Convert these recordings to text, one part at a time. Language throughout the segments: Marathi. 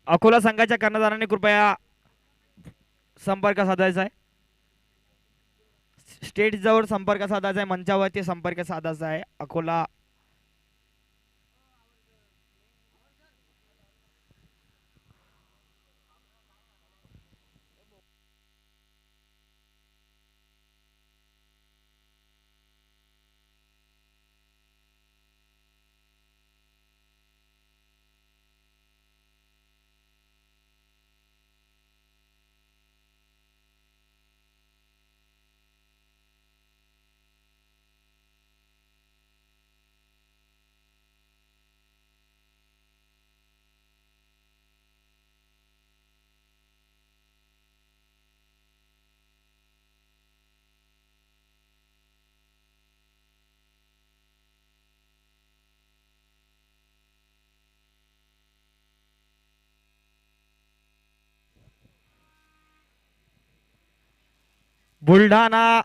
अकोला संघाच्या कर्णधारांनी कृपया संपर्क साधायचा आहे. स्टेज जवळ संपर्क साधायचा आहे, मंचावरती संपर्क साधायचा आहे. अकोला बुलढाणा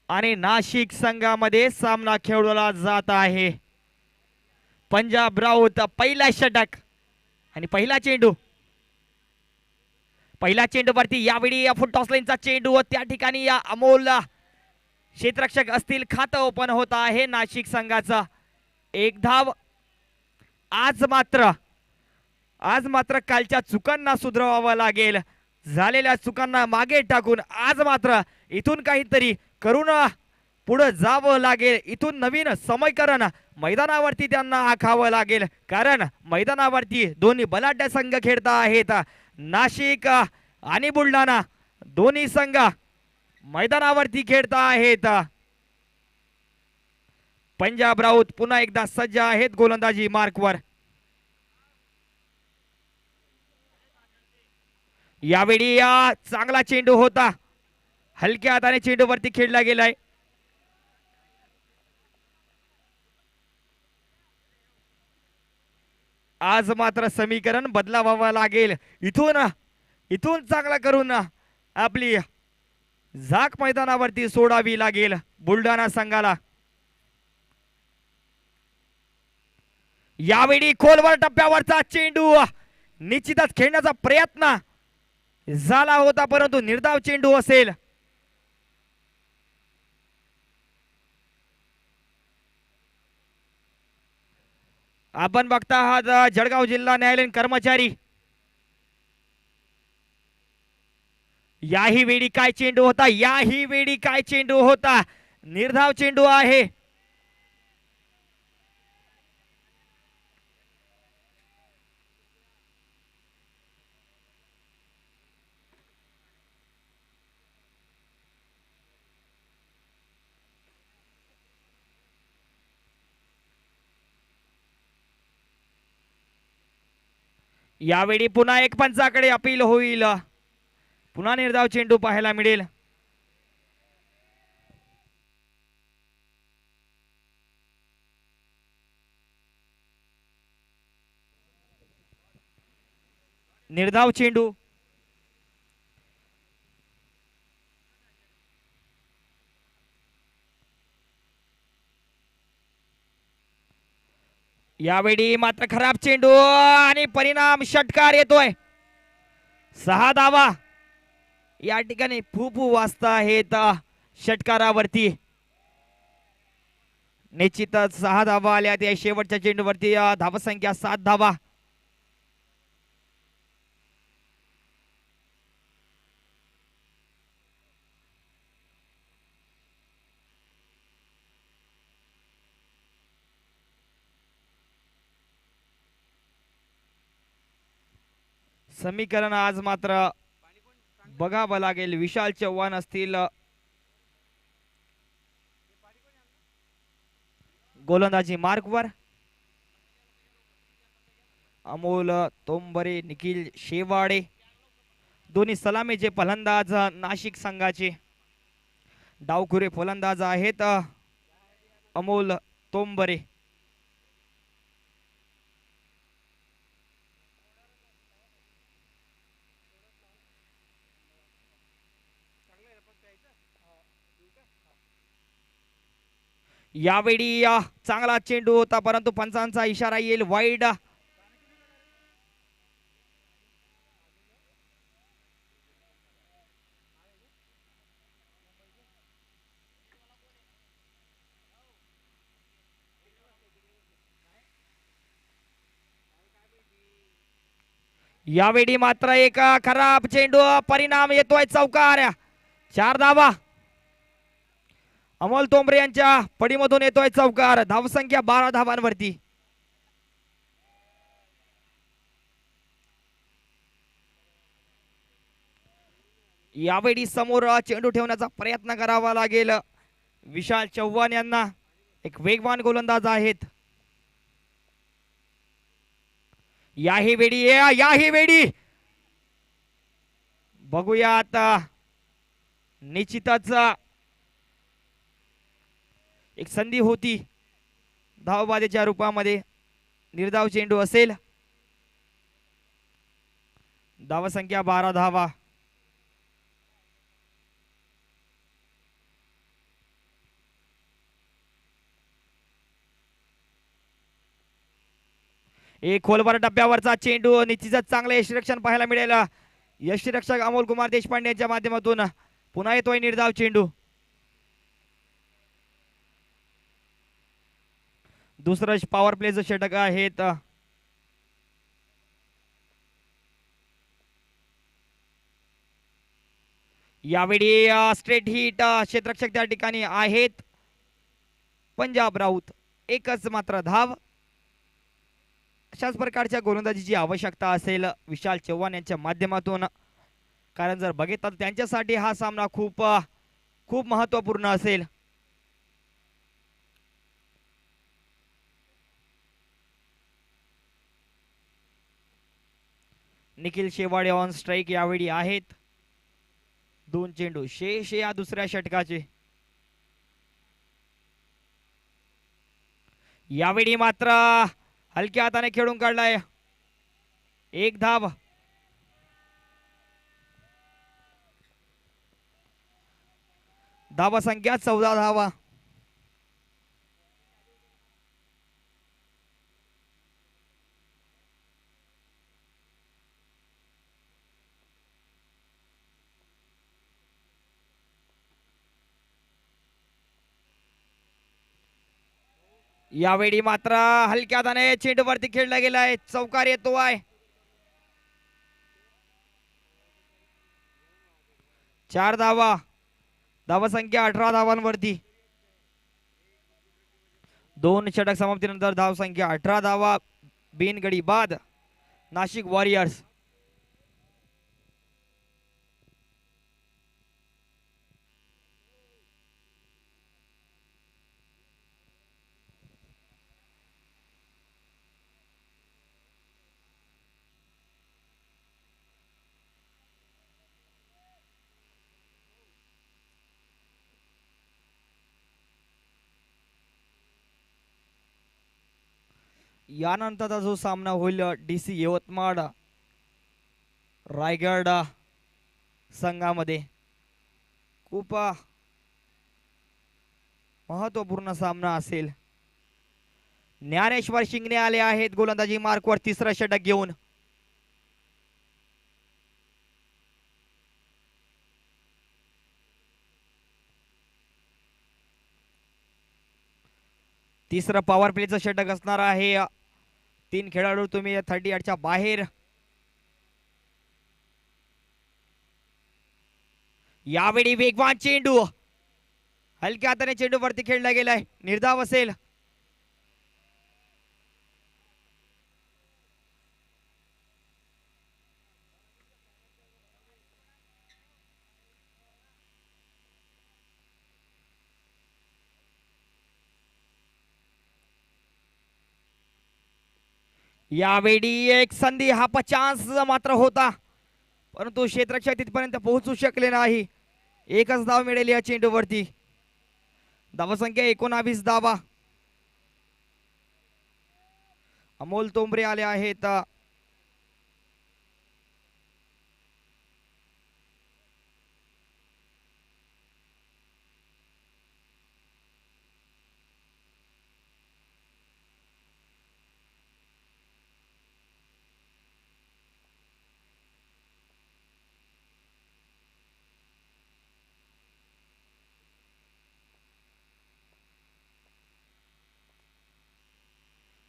आणि नाशिक संघामध्ये सामना खेळवला जात आहे. पंजाब राऊत पहिला षटक आणि पहिला चेंडू. पहिला चेंडूवरती यावेळी फुल टॉस लाईनचा चेंडू त्या ठिकाणी या अमोल क्षेत्ररक्षक असतील, खातं ओपन होत आहे नाशिक संघाचा. एक धाव. आज मात्र कालच्या चुकांना सुधारावं लागेल. झालेल्या चुकांना मागे टाकून आज मात्र इथून काहीतरी करून पुढे जावं लागेल. इथून नवीन समीकरण मैदानावरती त्यांना आखावं लागेल, कारण मैदानावरती दोन्ही बलाढ्य संघ खेळता आहेत. नाशिक आणि बुलढाणा दोन्ही संघ मैदानावरती खेळता आहेत. पंजाब राऊत पुन्हा एकदा सज्ज आहेत गोलंदाजी मार्कवर. यावेळी चांगला चेंडू होता, हलक्या हाताने चेंडूवरती खेळला गेलाय. आज मात्र समीकरण बदलावं लागेल. इथून चांगला करून आपली झाक मैदानावरती सोडावी लागेल बुलढाणा संघाला. यावेळी खोलवर टप्प्यावरचा चेंडू निश्चितच खेळण्याचा प्रयत्न झाला होता, परंतु निर्धाव चेंडू असेल. आपण बघता आहात जळगाव जिल्हा न्यायालयीन कर्मचारी. याही वेळी काय चेंडू होता, निर्धाव चेंडू आहे. यावेळी पुन्हा एक पंचाकडे अपील होईल. पुन्हा निर्धाव चेंडू पाहायला मिळेल. निर्धाव चेंडू. यावेळी मात्र खराब चेंडू आणि परिणाम षटकार येतोय. 6 धावा या ठिकाणी फू वाजता आहेत षटकारावरती. निश्चितच 6 धावा आल्या त्या शेवटच्या चेंडूवरती. धावसंख्या 7 धावा. समीकरण आज मात्र बघावं लागेल. विशाल चव्हाण असतील गोलंदाजी मार्कवर. अमोल तोंबरे, निखिल शेवाडे दोन्ही सलामीचे फलंदाज नाशिक संघाचे. डावखुरे फलंदाज आहेत अमोल तोंबरे. यावेळी चांगला चेंडू होता, परंतु पंचांचा इशारा येईल वाईड. यावेळी मात्र एक खराब चेंडू, परिणाम येतोय चौकार. 4 धावा. अमोल तोंबरे यांच्या पडीमधून येतोय चौकार. धावसंख्या 12 धावांवरती. यावेळी समोर चेंडू ठेवण्याचा प्रयत्न करावा लागेल विशाल चव्हाण यांना. एक वेगवान गोलंदाज आहेत. याही वेळी बघूया आता. निश्चितच एक संधी होती धावबादेच्या रूपामध्ये. निर्धाव चेंडू असेल. धावसंख्या 12 धावा. एक खोलवर डब्यावरचा चेंडू, निश्चितच चांगले यष्टिरक्षण पाहायला मिळेल. यष्टिरक्षक अमोल कुमार देशपांडे यांच्या माध्यमातून पुन्हा येतोय निर्धाव चेंडू. दुसरं पॉवर प्लेचं षटक आहेत. यावेळी स्ट्रेट हिट क्षेत्ररक्षक त्या ठिकाणी आहेत पंजाब राऊत. एकच मात्र धाव. अशाच प्रकारच्या गोलंदाजीची आवश्यकता असेल विशाल चव्हाण यांच्या माध्यमातून. कारण जर बघितलं तर त्यांच्यासाठी हा सामना खूप खूप महत्त्वपूर्ण असेल. निखिल शेवाडे ऑन स्ट्राईक यावेळी आहेत. 2 चेंडू शेष या दुसऱ्या षटकाचे. यावेळी मात्र हलक्या हाताने खेळून काढलाय. 1 धाव. धावा संख्या 14 धावा. यावेळी मात्र हलक्या हाताने चेंडू वरती खेळला गेलाय. चौकार येतो आहे. 4 धावा. धावा संख्या 18 धावांवरती. 2 षटक समाप्तीनंतर धाव संख्या 18 धावा. बिनगडी बाद नाशिक वॉरियर्स. यानंतरचा जो सामना होईल डीसी यवतमाळ रायगड संघामध्ये, खूप महत्वपूर्ण सामना असेल. ज्ञानेश्वर शिंगणे आले आहेत गोलंदाजी मार्कवर 3रं षटक घेऊन. तिसरं पॉवर प्लेचं षटक असणार आहे. 3 खेळाडू तुम्ही 38च्या बाहेर. यावेळी वेगवान चेंडू, हलक्या हाताने चेंडू वरती खेळला गेलाय. निर्धाव असेल. यावेळी एक संधी, हा चान्स मात्र होता, परंतु क्षेत्ररक्षक तिथपर्यंत पोहोचू शकले नाही. एकच धाव मिळेल या चेंडूवरती. धावसंख्या 19 धावा. अमोल तोंबरे आले आहेत.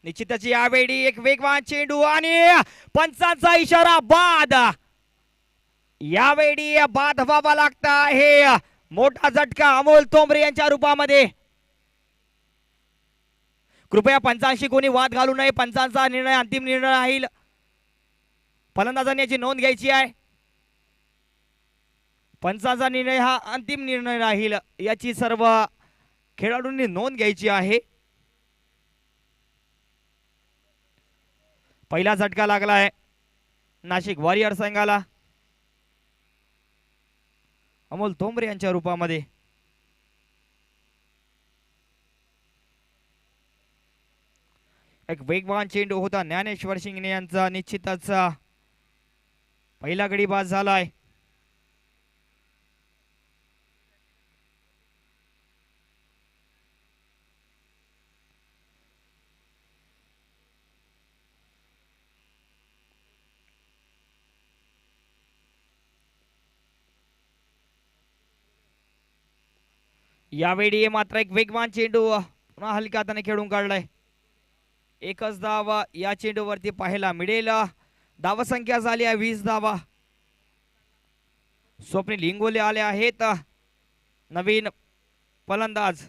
निश्चितच यावेळी एक वेगवान चेंडू आणि पंचांचा इशारा बाद. यावेळी बाद व्हावा लागत आहे. मोठा झटका अमोल तोमरे यांच्या रूपामध्ये. कृपया पंचांशी कोणी वाद घालू नये. पंचांचा निर्णय अंतिम निर्णय राहील. फलंदाजांनी याची नोंद घ्यायची आहे. पंचांचा निर्णय हा अंतिम निर्णय राहील याची सर्व खेळाडूंनी नोंद घ्यायची आहे. पहिला झटका लागलाय नाशिक वॉरियर संघाला अमोल तोमरे यांच्या रूपामध्ये. एक वेगवान चेंडू होता ज्ञानेश्वर शिंगणे यांचा. निश्चितच पहिला गडी बाद झालाय. यावेळी मात्र एक वेगवान चेंडू पुन्हा हलक्या हाताने खेळून काढलाय. एकच धाव या चेंडूवरती पाहायला मिळेल. धावसंख्या झाली आहे 20 धावा. स्वप्नील इंगोले आले आहेत नवीन फलंदाज.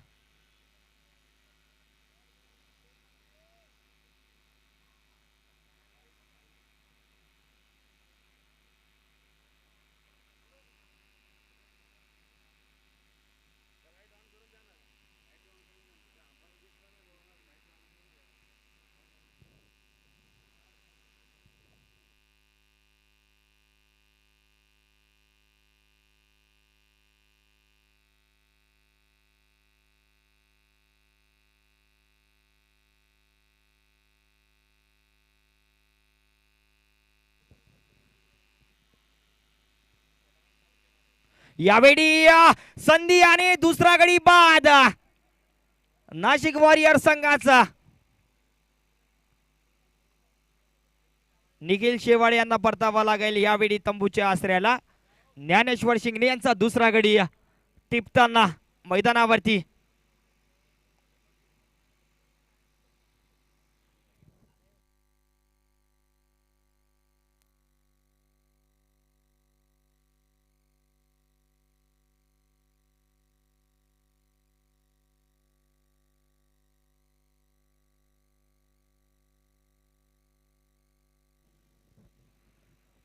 यावेळी संधी आणि दुसरा गडी बाद नाशिक वॉरियर संघाचा. निखिल शेवाळे यांना परतावा लागेल यावेळी तंबूच्या आसऱ्याला. ज्ञानेश्वर शिंगणे यांचा दुसरा गडी टिपताना मैदानावरती.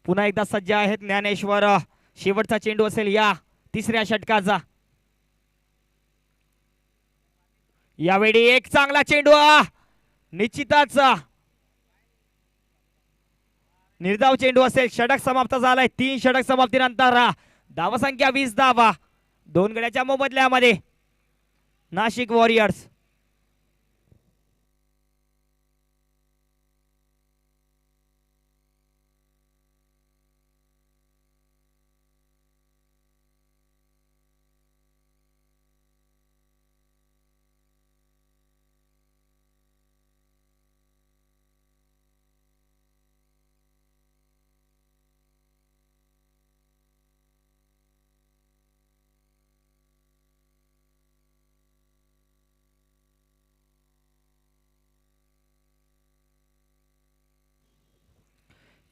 पुन्हा एकदा सज्ज आहेत ज्ञानेश्वर. शेवटचा चेंडू असेल या तिसऱ्या षटकाचा. यावेळी एक चांगला चेंडू निश्चितच निर्धाव चेंडू असेल. षटक समाप्त झालाय. 3 षटक समाप्तीनंतर धावसंख्या 20 धावा 2 गड्याच्या मोबदल्यामध्ये नाशिक वॉरियर्स.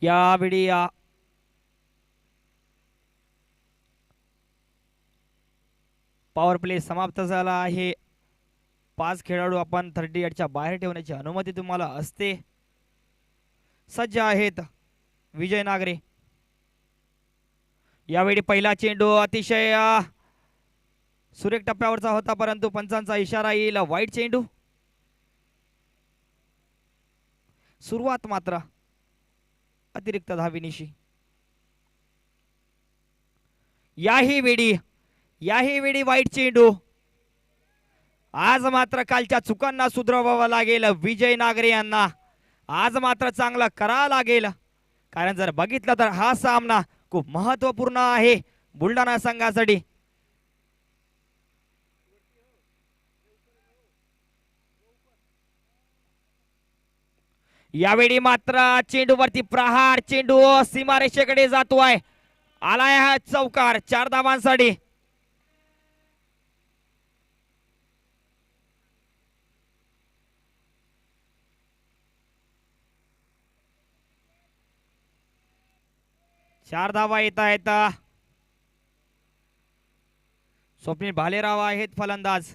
यावेळी पॉवर प्ले समाप्त झाला आहे. 5 खेळाडू आपण 38च्या बाहेर ठेवण्याची अनुमती तुम्हाला असते. सज्ज आहेत विजय नागरे. यावेळी पहिला चेंडू अतिशय सुरेख टप्प्यावरचा होता परंतु पंचांचा इशारा येईल वाईट चेंडू. सुरुवात मात्र अतिरिक्त धावेनिशी. याही वेळी वाईट चेंडू. आज मात्र कालच्या चुकांना सुधारावं लागेल विजय नागरे यांना. आज मात्र चांगलं करावं लागेल कारण जर बघितलं तर हा सामना खूप महत्वपूर्ण आहे बुलढाणा संघासाठी. यावेळी मात्र चेंडूवरती प्रहार. चेंडू सीमारेषेकडे जातोय. आलाय हा चौकार 4 धावांसाठी. 4 धावा येत आहेत. स्वप्नील भालेराव आहेत फलंदाज.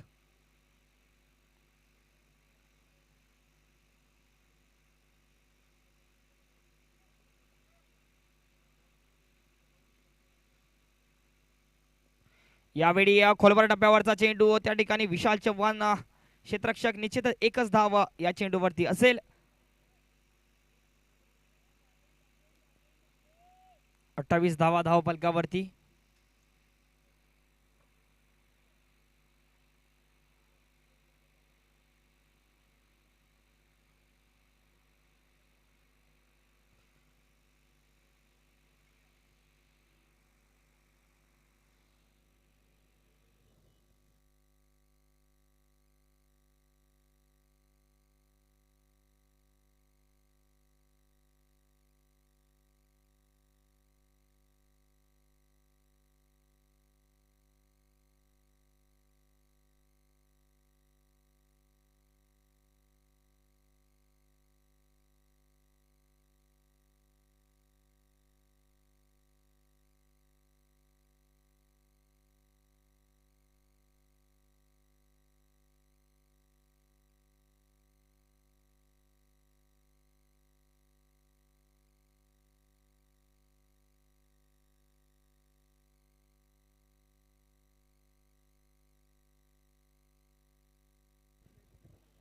यावेळी खोलवर टप्प्यावरचा चेंडू, त्या ठिकाणी विशाल चव्हाण क्षेत्ररक्षक, निश्चितच एकच धाव या चेंडूवरती असेल. 28 धावा धाव फलकावरती.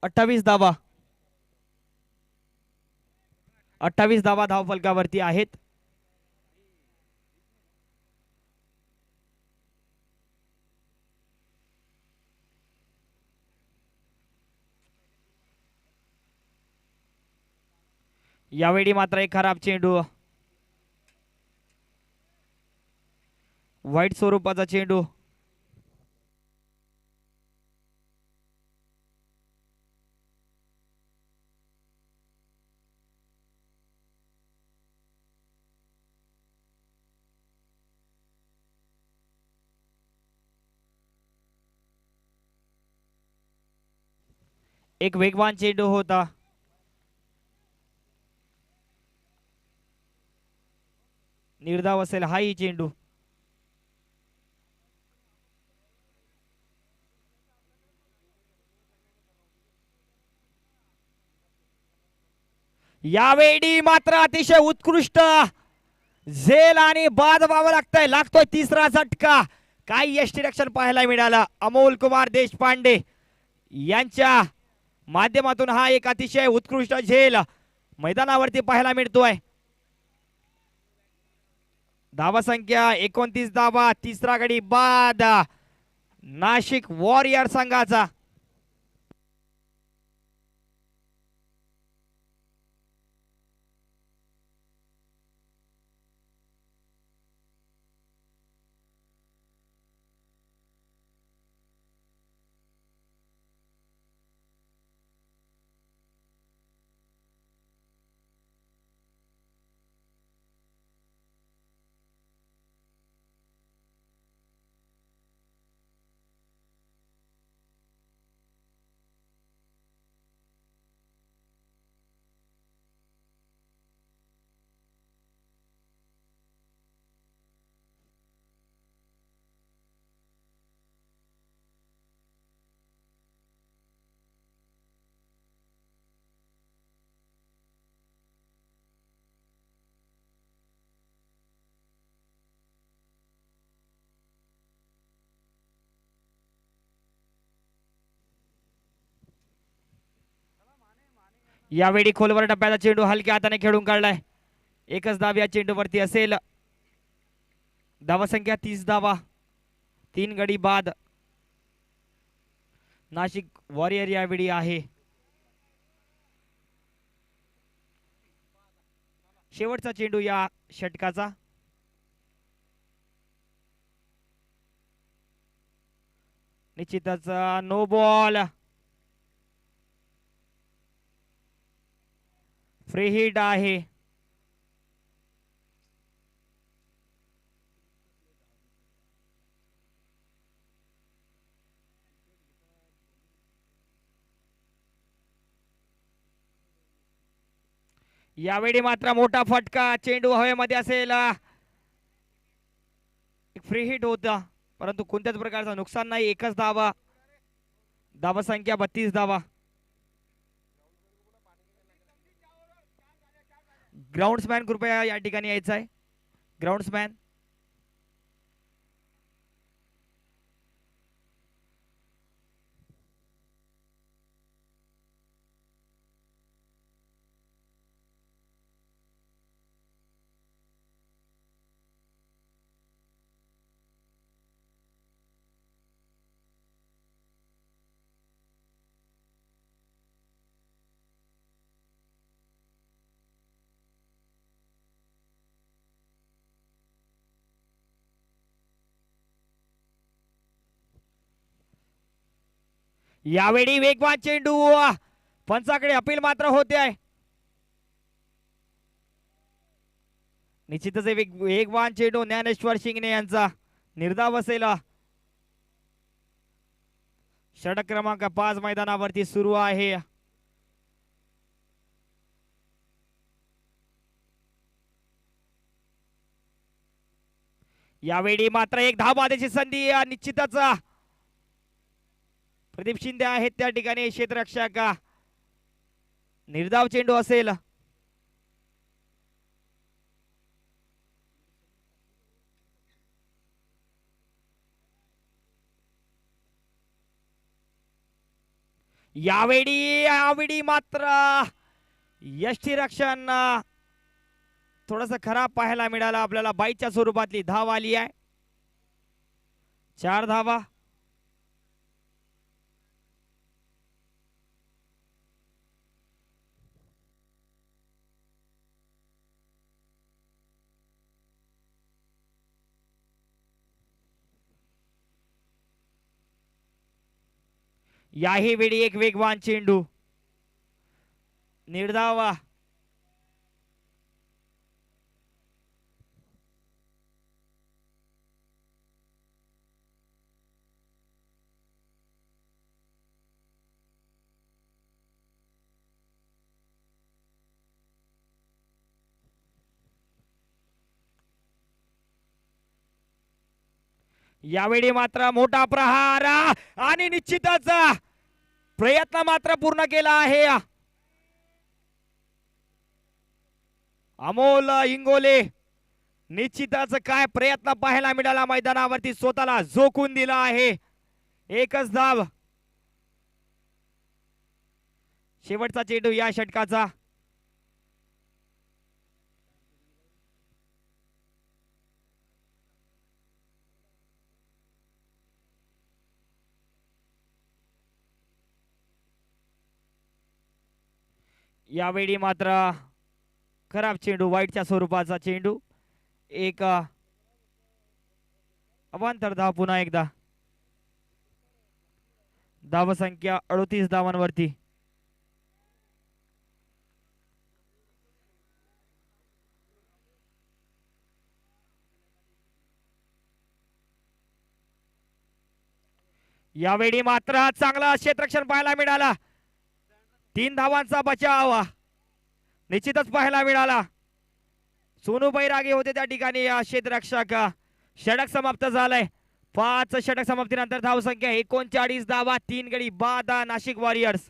अठ्ठावीस धावा 28 धावा धाव फलकावरती आहेत. यावेळी मात्र एक खराब चेंडू, वाईट स्वरूपाचा चेंडू. एक वेगवान चेंडू होता. निर्धाव असेल हाही चेंडू. यावेळी मात्र अतिशय उत्कृष्ट झेल आणि बाद व्हावं लागतोय तिसरा झटका. काही यष्टीरक्षण पाहायला मिळालं. अमोल कुमार देशपांडे यांच्या माध्यमातून हा एक अतिशय उत्कृष्ट झेल मैदानावरती पाहायला मिळतोय. धावा संख्या 29 धावा. तिसरा गडी बाद नाशिक वॉरियर संघाचा. यावेळी खोलवर टप्प्याचा चेंडू हलक्या हाताने खेळून काढलाय. एकच धाव या चेंडूवरती असेल. धावा संख्या 30 धावा. 3 गडी बाद नाशिक वॉरियर यावेळी आहे. शेवटचा चेंडू या षटकाचा. निश्चितच नो बॉल. फ्री हिट आहे. यावेळी मात्र मोठा फटका. चेंडू हवेमध्ये असेल. फ्री हिट होता, परंतु कोणत्याच प्रकारचं नुकसान नाही. एकच धावा. धावा संख्या 32 धावा. ग्राउंड्समॅन कृपया या ठिकाणी यायचं आहे. ग्राउंड्समॅन. यावेळी वेगवान चेंडू. पंचाकडे अपील मात्र होते आहे. निश्चितच वेगवान चेंडू ज्ञानेश्वर शिंगणे यांचा निर्धाव असेल. षटक क्रमांक 5 मैदानावरती सुरू आहे. यावेळी मात्र एक धावबादेची संधी निश्चितच. प्रदीप शिंदे आहेत त्या ठिकाणी क्षेत्ररक्षक. निर्धाव चेंडू असेल. यावेळी मात्र यष्टीरक्षण थोडस खराब पाहायला मिळालं आपल्याला. बाईच्या स्वरूपातली धाव आली आहे. 4 धावा. याही वेळी एक वेगवान चेंडू. निर्धावा. यावेळी मात्र मोठा प्रहार आणि निश्चितच प्रयत्न मात्र पूर्ण केला आहे. अमोल इंगोले निश्चितच काय प्रयत्न पाहायला मिळाला मैदानावरती. स्वतःला झोकून दिला आहे. एकच धाव. शेवटचा चेंडू या षटकाचा. यावेळी मात्र खराब चेंडू. वाईटच्या स्वरूपाचा चेंडू. एक अवांतर धाव. पुन्हा एकदा धाव संख्या 38 धावांवरती. यावेळी मात्र चांगला क्षेत्ररक्षण पाहायला मिळाला. 3 धावांचा बचाव निश्चितच पाहायला मिळाला. सोनू बैरागे होते त्या ठिकाणी क्षेत्ररक्षक. षटक समाप्त झालंय. 5 षटक समाप्तीनंतर धाव संख्या 39 धावा. 3 गडी बाद नाशिक वॉरियर्स.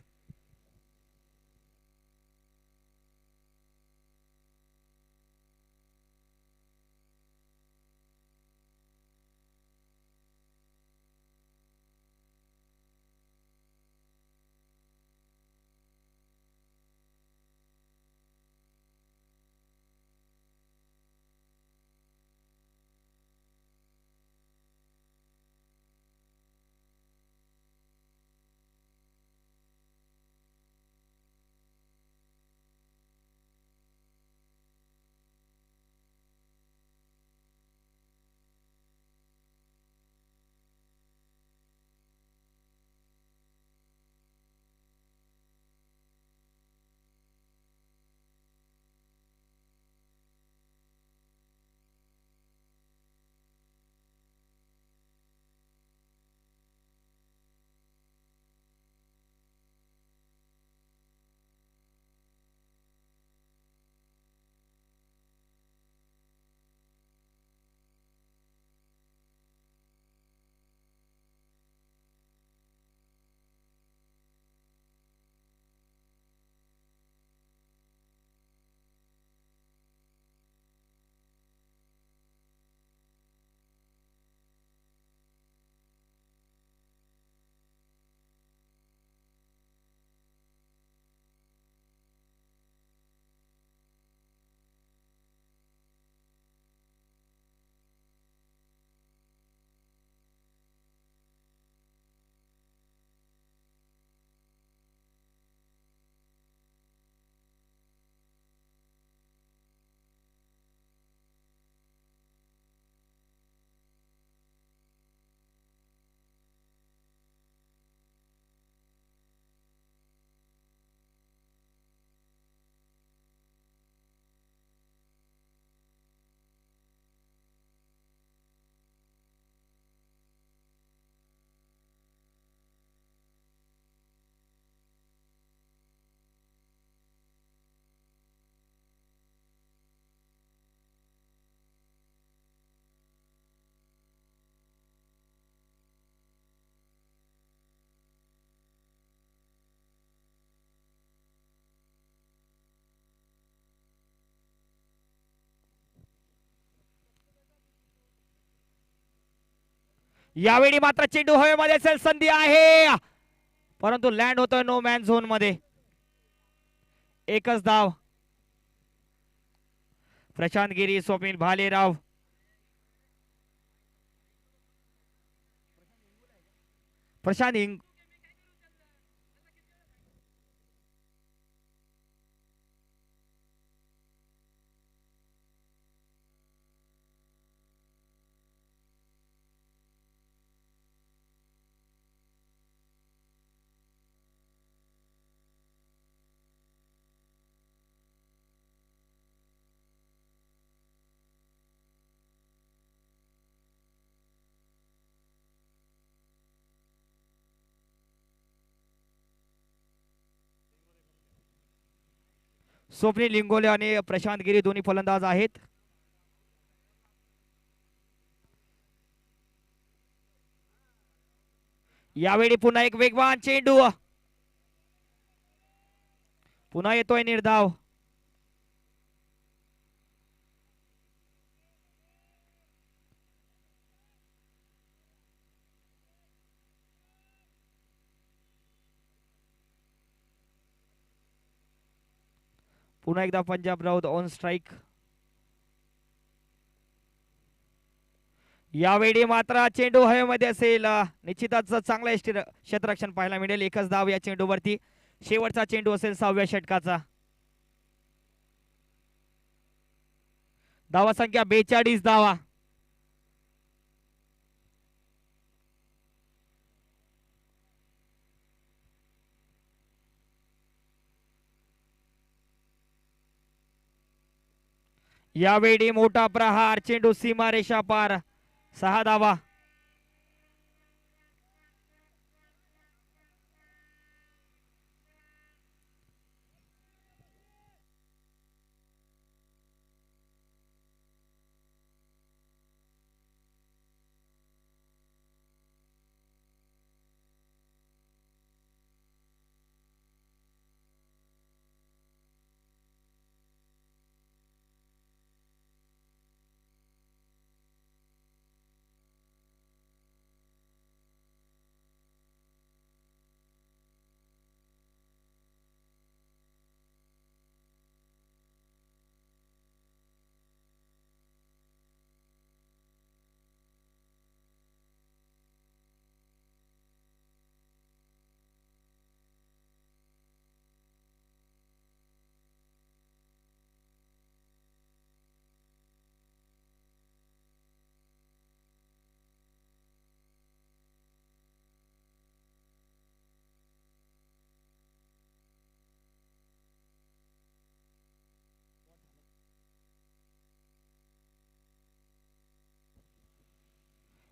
यावेळी मात्र चेंडू हवेमध्ये असेल, संधी आहे परंतु लँड होतोय नो मॅन झोन मध्ये. एकच धाव. प्रशांत गिरी, स्वप्नील भालेराव, प्रशांत हिंग स्वप्नील लिंगोले आणि प्रशांत गिरी दोन्ही फलंदाज आहेत. यावेळी पुन्हा एक वेगवान चेंडू, पुन्हा येतोय निर्धाव. पुन्हा एकदा पंजाब राऊत ऑन स्ट्राईक. यावेळी मात्र चेंडू हवेमध्ये असेल, निश्चितच चांगला क्षेत्ररक्षण पाहायला मिळेल. एकच धाव या चेंडूवरती. शेवटचा चेंडू असेल 6व्या षटकाचा. धावा संख्या 42 धावा. यावेळी मोठा प्रहार, चेंडू सीमारेषा पार. 6 धावा.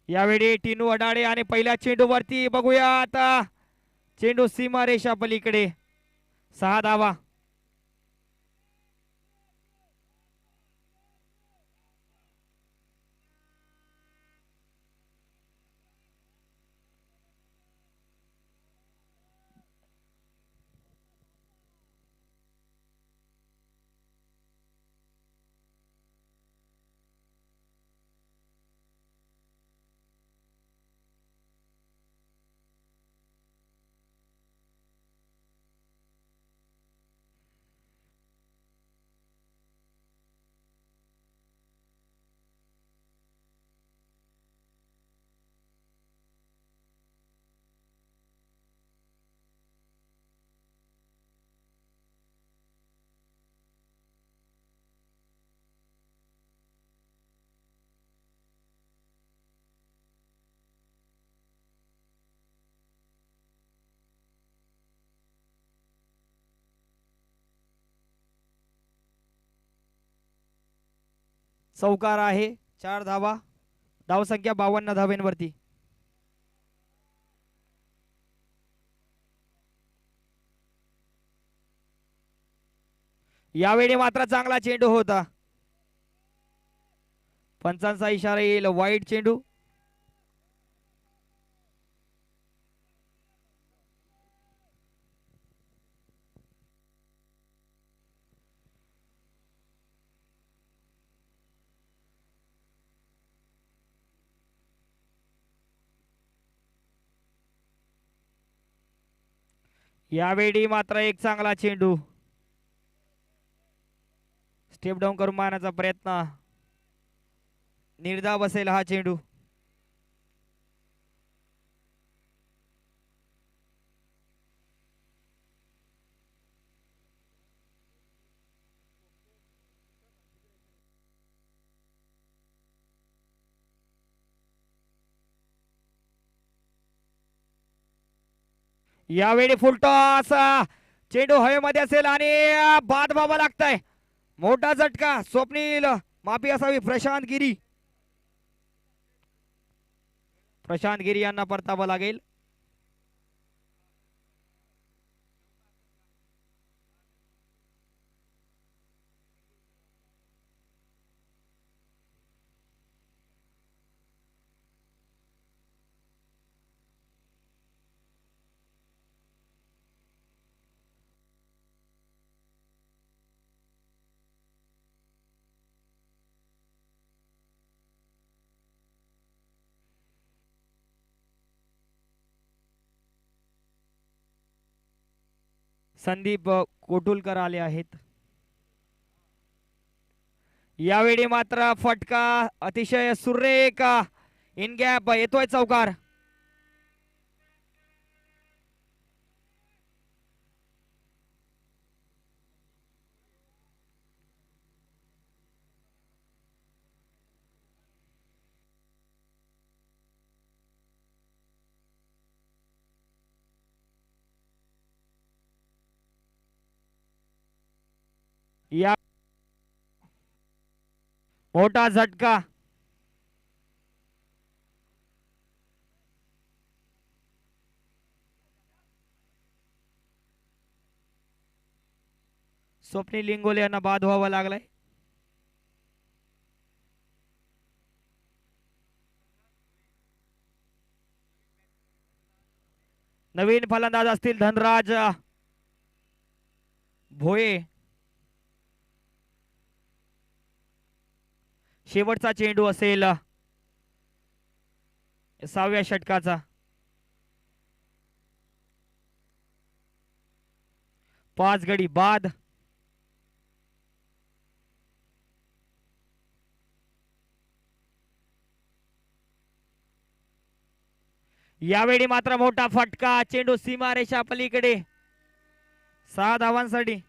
यावेळी टिनू अडाळे आणि पहिल्या चेंडूवरती बघूया आता चेंडू सीमारेषा पलीकडे. 6 धावा. चौकार आहे. 4 धावा. धावसंख्या 52 धावेंवरती. यावेळी मात्र चांगला चेंडू होता. पंचांचा इशारा येईल, वाईड चेंडू. यावेळी मात्र एक चांगला चेंडू स्टेप डाऊन करून मारण्याचा प्रयत्न निर्धाव बसेल हा चेंडू. यावेळी फुलटॉस चेंडू हवेमध्ये असेल आणि बाद व्हावा लागतंय. मोठा झटका स्वप्नील माफी असावी प्रशांत गिरी. प्रशांत गिरी यांना परतावं लागेल. संदीप कोटुलकर आले आहेत. यावेळी मात्र फटका अतिशय सुरेख इन गॅप येतोय चौकार. या मोठा झटका स्वप्नील लिंगोले यांना बाद व्हावा लागलाय. नवीन फलंदाज असतील धनराज भोये. शेवटचा चेंडू असेल 6व्या षटकाचा. पाच गडी बाद. यावेळी मात्र मोठा फटका चेंडू सीमारेषा पलीकडे 6 धावांसाठी.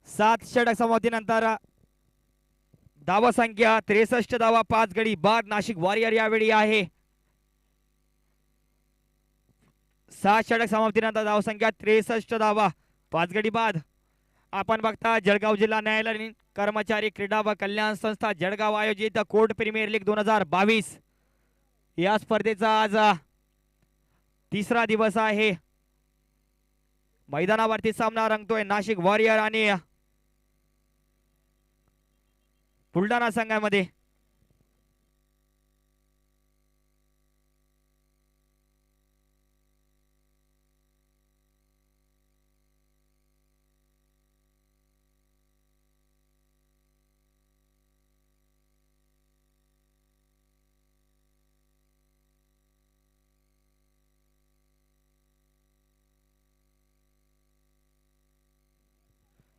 सात षटक समाप्तीनंतर धावा संख्या 63 धावा 5 गडी बाद नाशिक वॉरियर यावेळी आहे. 7 षटक समाप्तीनंतर धाव संख्या 63 धावा 5 गडी बाद. आपण बघता जळगाव जिल्हा न्यायालयीन कर्मचारी क्रीडा व कल्याण संस्था जळगाव आयोजित कोर्ट प्रीमियर लीग 2022 या स्पर्धेचा आज तिसरा दिवस आहे. मैदानावरती सामना रंगतोय नाशिक वॉरियर आणि बुलढाणा संघामध्ये.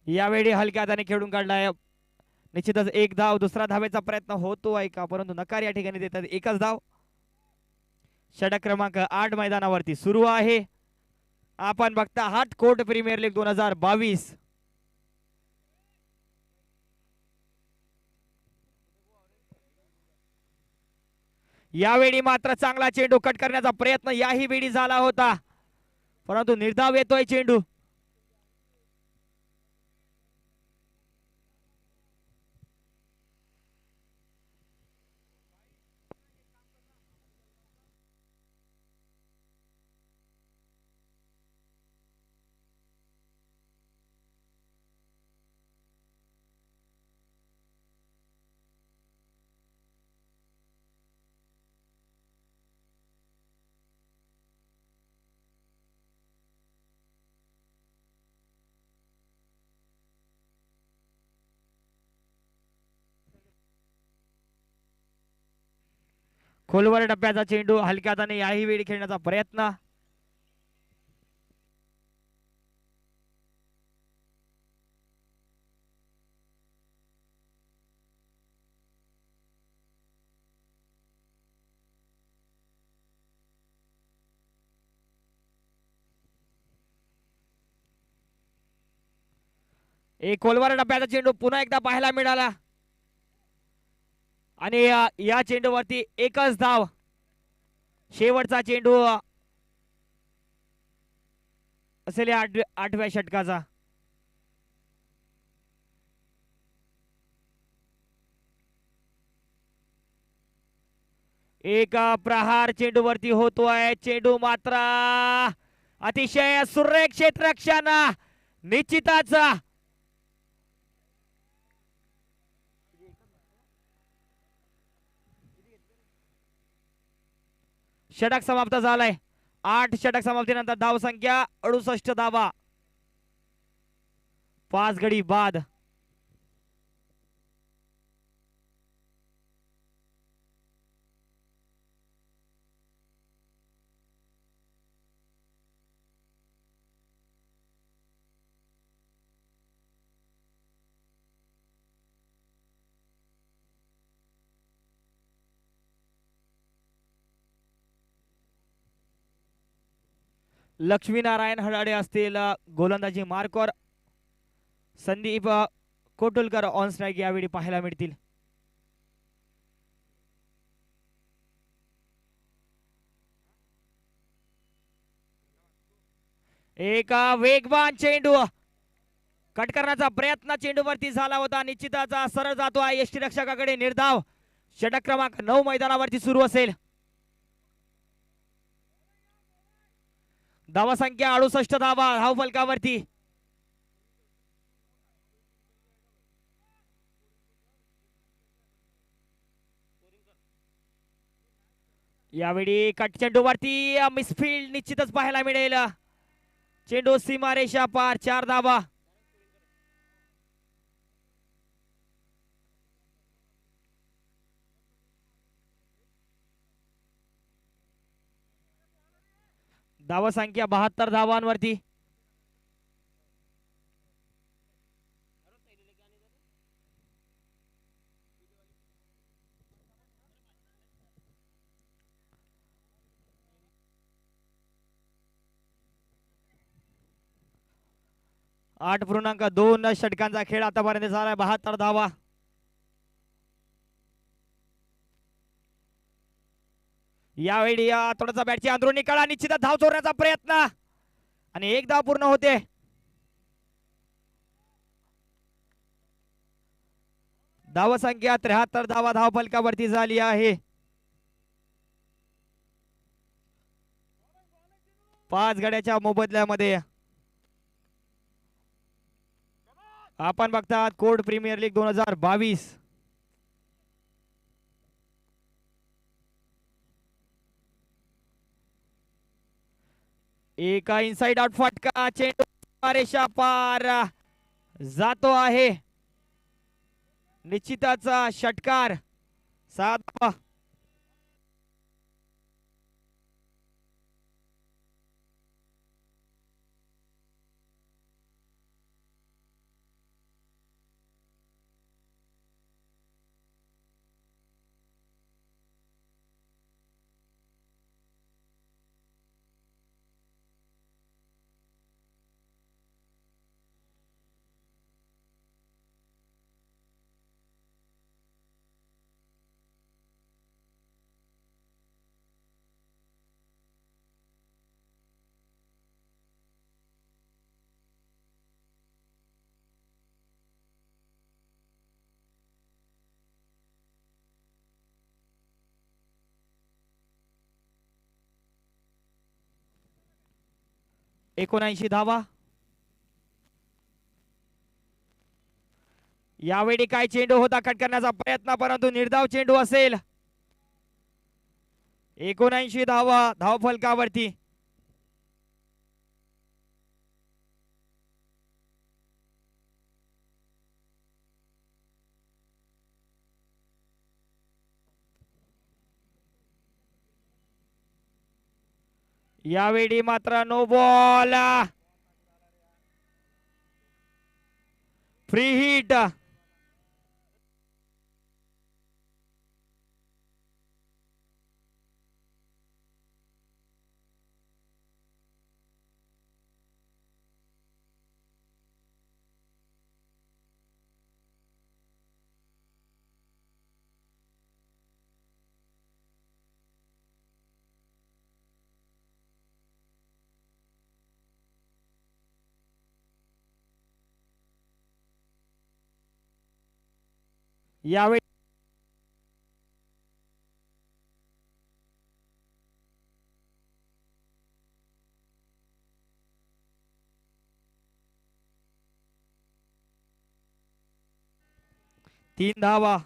यावेळी हलक्या हाताने खेळून काढलाय. निश्चितच एक धाव. दुसरा धावेचा प्रयत्न होतो आहे का परंतु नकार या ठिकाणी देतात. एकच धाव. षटक क्रमांक 8 मैदानावरती सुरू आहे. आपण बघता हाट कोर्ट प्रीमियर लीग 2022. यावेळी मात्र चांगला चेंडू कट करण्याचा प्रयत्न याही वेळी झाला होता परंतु निर्धाव येतोय चेंडू. खोलवर टप्प्याचा चेंडू हलक्या हाताने याही वेळी खेळण्याचा प्रयत्न. एक खोलवर टप्प्याचा चेंडू पुन्हा एकदा पाहायला मिळाला आणि या चेंडूवरती एकच धाव. शेवटचा चेंडू असेल या 8व्या षटकाचा. एक प्रहार चेंडूवरती होतोय. चेंडू मात्र अतिशय सुरेख क्षेत्ररक्षण निश्चितच षटक समाप्त झालाय. 8 षटक समाप्तीनंतर धाव संख्या 68 धावा 5 गडी बाद. लक्ष्मीनारायण हडाडे असतील गोलंदाजी मार्कवर. संदीप कोटुलकर ऑन स्ट्राईक यावेळी पाहायला मिळतील. एक वेगवान चेंडू कट करण्याचा प्रयत्न चेंडूवरती झाला होता. निश्चितच सरळ जातो आहे यष्टीरक्षकाकडे. निर्धाव. षटक क्रमांक 9 मैदानावरती सुरू असेल. धावा संख्या 68 धावा धाव फलकावरती. यावेळी कट चेंडूवरती मिसफील्ड निश्चितच पाहायला मिळेल. चेंडू सीमारेषा पार. 4 धावा. धावा संख्या 72 धावांवरती. आठ 8.2 षटकांचा खेळ आतापर्यंत झालाय. 72 धावा. यावेळी थोडासा बॅटची अंदरुनी कडा. निश्चित धाव चोरण्याचा प्रयत्न आणि एक धाव पूर्ण होते. धाव संख्या 73 धावा धाव फलकावरती झाली आहे. 5 गड्याच्या मोबदल्यामध्ये आपण बघतात कोड प्रीमियर लीग 2022. एका इनसाइड आउट फटका. चेंडू रेषा पार जातो आहे. निश्चितच षटकार. 7 79 धावा. यावेळी काय चेंडू होता कट करण्याचा प्रयत्न परंतु निर्धाव चेंडू असेल. 79 धावा धाव फलकावरती. यावेळी मात्र नो बॉल, फ्री हिट. यावेळी 3 धावा.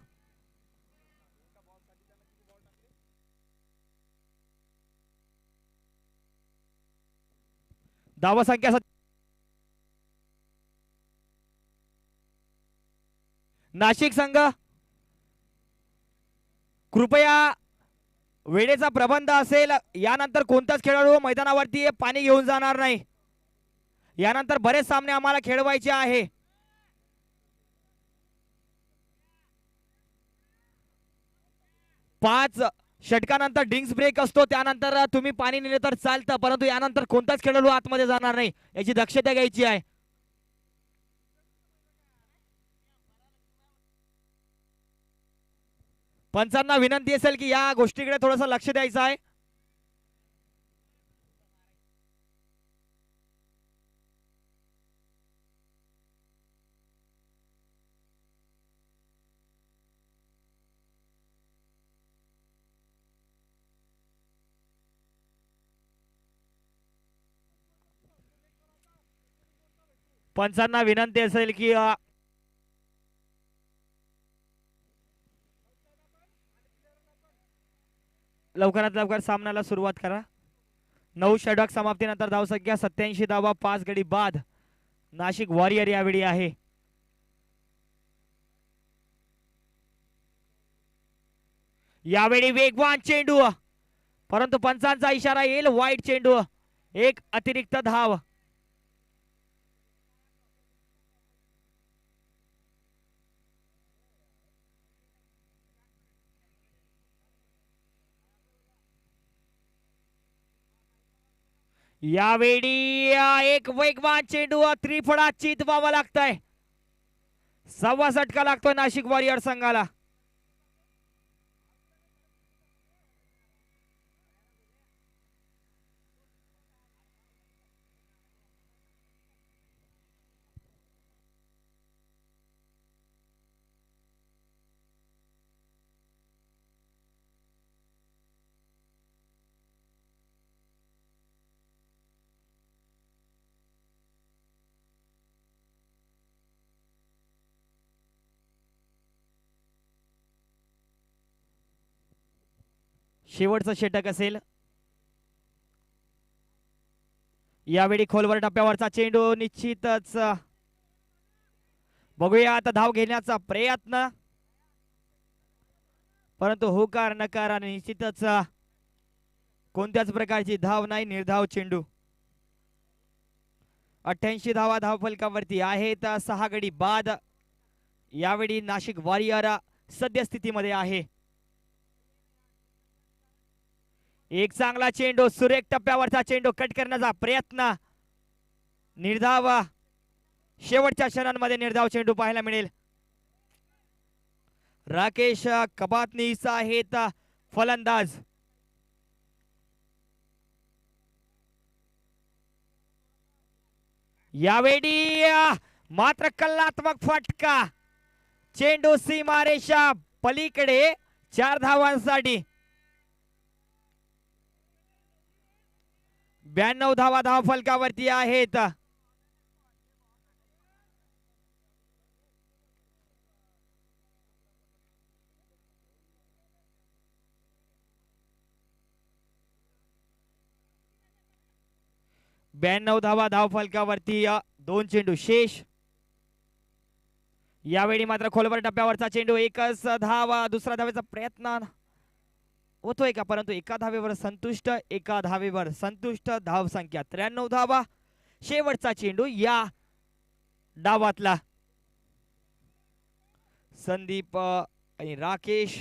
धावा संख्या नाशिक संघ कृपया वेळेचा प्रबंध असेल. यानंतर कोणताच खेळाडू मैदानावरती पाणी घेऊन जाणार नाही. यानंतर बरेच सामने आम्हाला खेळवायचे आहे. पाच षटकानंतर ड्रिंक्स ब्रेक असतो, त्यानंतर तुम्ही पाणी नेले तर चालतं, परंतु यानंतर कोणताच खेळाडू आतमध्ये जाणार नाही याची दक्षता घ्यायची आहे. पंचांना विनंती असेल की या गोष्टीकडे थोडंसं लक्ष द्यायचं आहे. पंचांना विनंती असेल की लवकरात लवकर सामन्याला सुरुवात करा. 9 षटक समाप्तीनंतर धावसंख्या 87 धावा, 5 गडी बाद. नाशिक वॉरियर यावेळी आहे. यावेळी वेगवान चेंडू, परंतु पंचांचा इशारा येईल वाईट चेंडू. एक अतिरिक्त धाव. यावेळी एक वेगवान चेंडू त्रिफळा चितवावा लागतंय. 6वा षटका लागतोय नाशिक वॉरियर संघाला. शेवटचं षटक असेल. यावेळी खोलवर टप्प्यावरचा चेंडू निश्चितच. बघूया आता धाव घेण्याचा प्रयत्न, परंतु होकार नकार आणि निश्चितच कोणत्याच प्रकारची धाव नाही. निर्धाव चेंडू. 88 धावा धावफलकावरती आहेत. 6 गडी बाद. यावेळी नाशिक वॉरियर सद्यस्थितीमध्ये आहे. एक चांगला चेंडू, सुरेख टप्प्यावरचा चेंडू कट करण्याचा प्रयत्न. निर्धाव. शेवटच्या क्षणांमध्ये निर्धाव चेंडू पाहायला मिळेल. राकेश कबातनीस आहेत फलंदाज. यावेळी मात्र कल्लात्मक फटका. चेंडू सीमारेषा पलीकडे 4 धावांसाठी. 92 धावा धावफलकावरती आहेत. धावा धावफलकावरती 2 चेंडू शेष. यावेळी मात्र खोलवर टप्प्यावरचा चेंडू, एकच धावा. दुसरा धावेचा प्रयत्न. होतोय का, परंतु एका धावेवर संतुष्ट, एका धावेवर संतुष्ट. धाव संख्या 93 धावा. शेवटचा चेंडू या डावातला. संदीप आणि राकेश,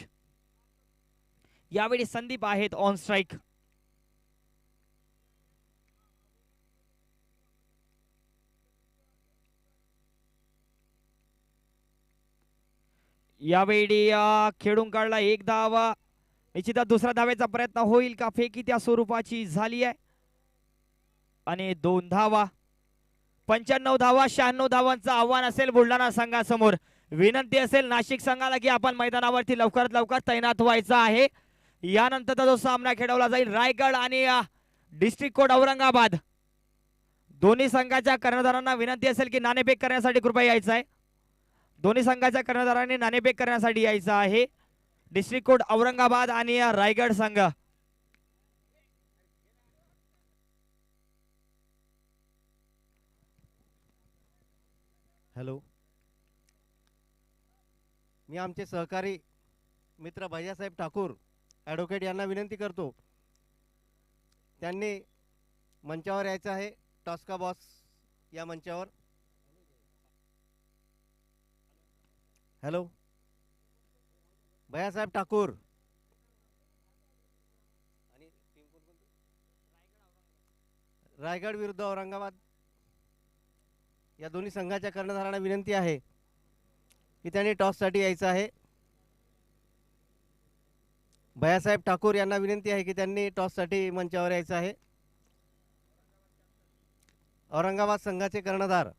यावेळी संदीप आहेत ऑन स्ट्राईक. यावेळी खेळून काढला एक धावा. निश्चितच दुसऱ्या धावेचा प्रयत्न होईल का, फेकी त्या स्वरूपाची झाली आहे आणि 2 धावा. 95 धावा. 96 धावांचं आव्हान असेल बुलढाणा संघासमोर. विनंती असेल नाशिक संघाला की आपण मैदानावरती लवकरात लवकर तैनात व्हायचं आहे. यानंतरचा जो सामना खेळवला जाईल रायगड आणि डिस्ट्रिक्ट कोड औरंगाबाद, दोन्ही संघाच्या कर्णधारांना विनंती असेल की नाणेफेक करण्यासाठी कृपया यायचं आहे. दोन्ही संघाच्या कर्णधारांनी नाणेफेक करण्यासाठी यायचं आहे. डिस्ट्रिक्ट कोड औरंगाबाद आणि रायगड संघ. हॅलो, मी आमचे सहकारी मित्र भैयासाहेब ठाकूर ॲडव्होकेट यांना विनंती करतो, त्यांनी मंचावर यायचं आहे. टॉस्का बॉस या मंचावर. हॅलो, भैयासाहेब ठाकूर आणि रायगड विरुद्ध औरंगाबाद या दोन्ही संघाच्या कर्णधारांना विनंती आहे की त्यांनी टॉससाठी यायचं आहे. भैयासाहेब ठाकूर यांना विनंती आहे की त्यांनी टॉससाठी मंचावर यायचं आहे. औरंगाबाद संघाचे कर्णधार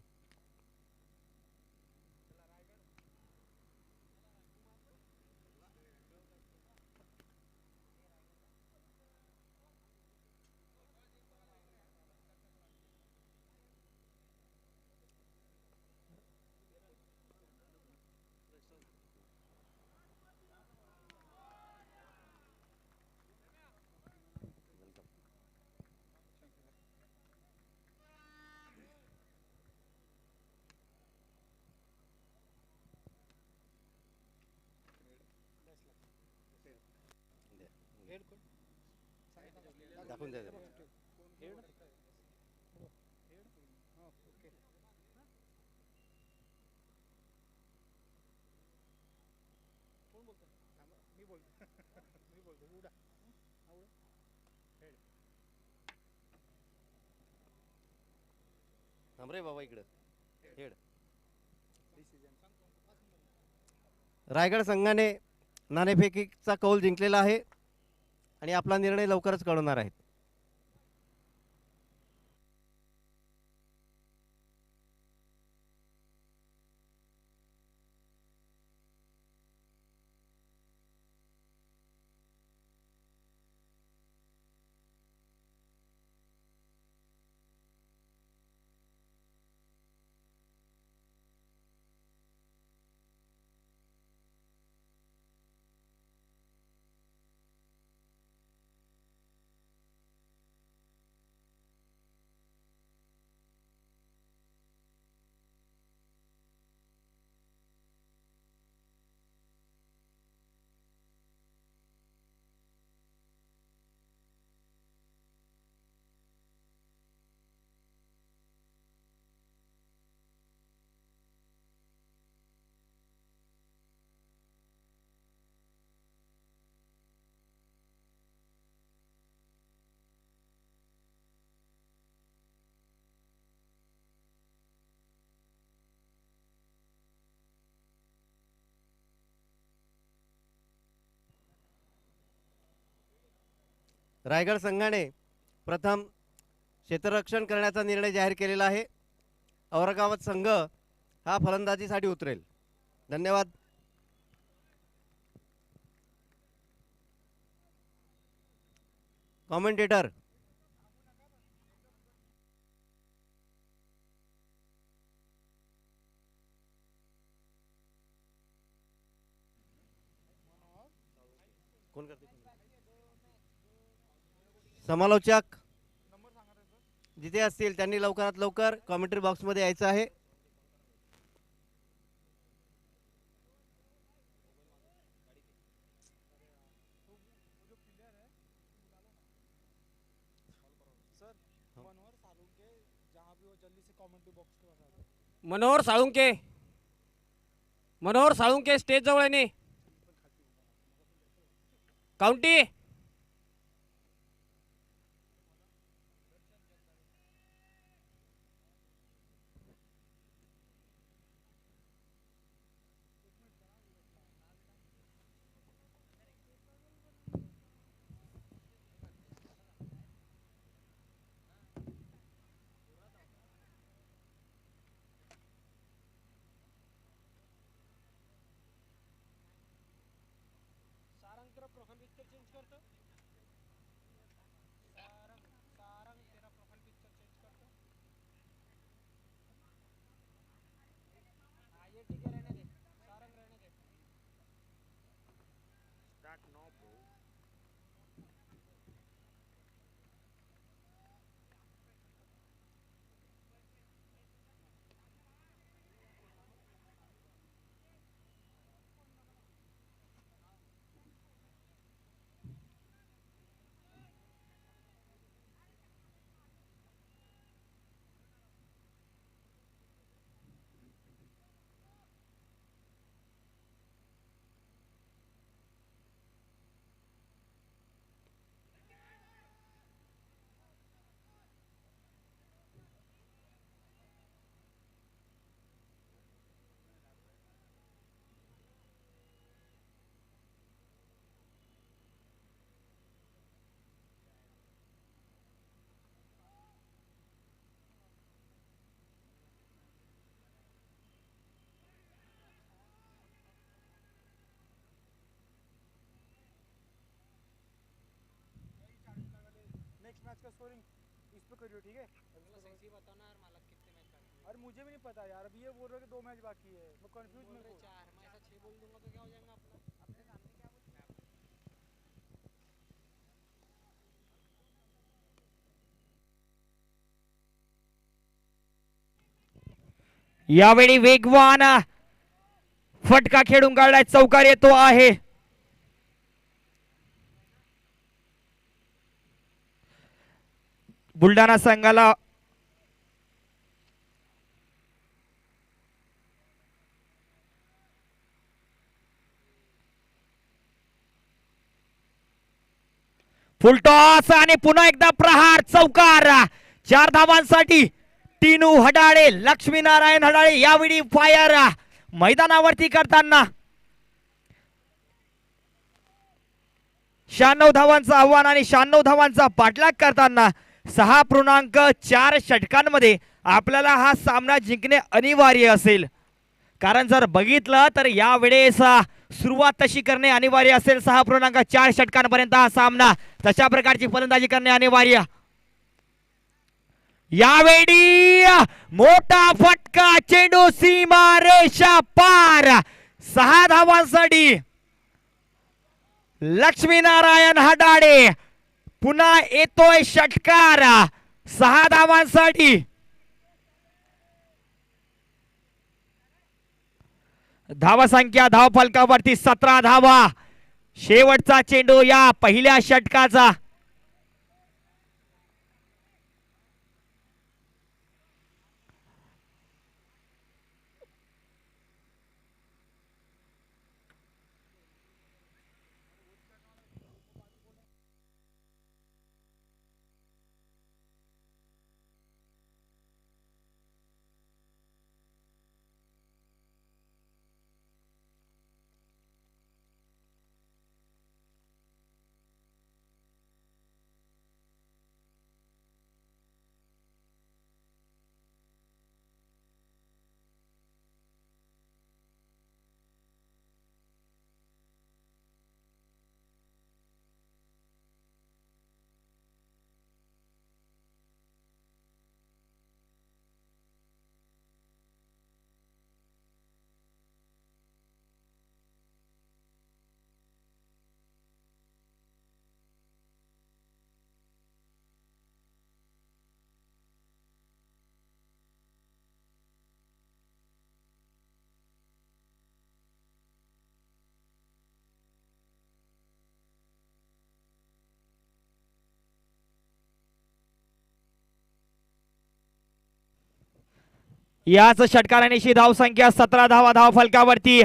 दाखवून द्या. थांब रे बाबा इकडं. हेड. रायगड संघाने नाणेफेकीचा कौल जिंकलेला आहे आणि आपला निर्णय लवकरच कळवणार आहेत. रायगड संघाने प्रथम क्षेत्ररक्षण करण्याचा निर्णय जाहीर केलेला आहे. औरंगाबाद संघ हा फलंदाजीसाठी उतरेल. धन्यवाद. कॉमेंटेटर कोण करते? समालोचक जिथे असतील त्यांनी लवकरात लवकर कॉमेंट्री बॉक्समध्ये यायचं आहे. मनोहर साळुंके, मनोहर साळुंके स्टेज जवळ येणे. काउंटी. नेक्स्ट मैच का स्कोरिंग इस पे करियो, ठीक है? सही बताओ ना यार, मालक कितने मैच बाकी है? अरे मुझे भी नहीं पता यार, अभी ये बोल रहे कि 2 मैच बाकी है, मैं कंफ्यूज में हूं। 4 मैं ऐसा 6 बोल दूंगा तो क्या हो जाएगा अपना? अपने सामने क्या बोल? यावेळी वेगवान फटका खेळून काढलाय, चौकार येतो आहे. बुलढाणा संघाला फुलटॉस आणि पुन्हा एकदा प्रहार, चौकार. 4 धावांसाठी टीनू हडाळे, लक्ष्मीनारायण हडाळे यावेळी फायर मैदानावरती करताना 96 धावांचं आव्हान आणि 96 धावांचा पाठलाग करताना 6.4 षटकांमध्ये आपल्याला हा सामना जिंकणे अनिवार्य असेल. कारण जर बघितलं तर यावेळेस सुरुवात तशी करणे अनिवार्य असेल. 6.4 षटकांपर्यंत हा सामना तशा प्रकारची फलंदाजी करणे अनिवार्य. यावेळी मोठा फटका, चेंडू सीमा रेषा पार. 6 धावांसाठी लक्ष्मीनारायण हडाळे. पुन्हा येतोय षटकार 6 धावांसाठी. धावा संख्या धाव फलकावरती 17 धावा. शेवटचा चेंडू या पहिल्या षटकाचा. याच षटकारानेशी धाव संख्या 17 धावा धाव फलकावरती.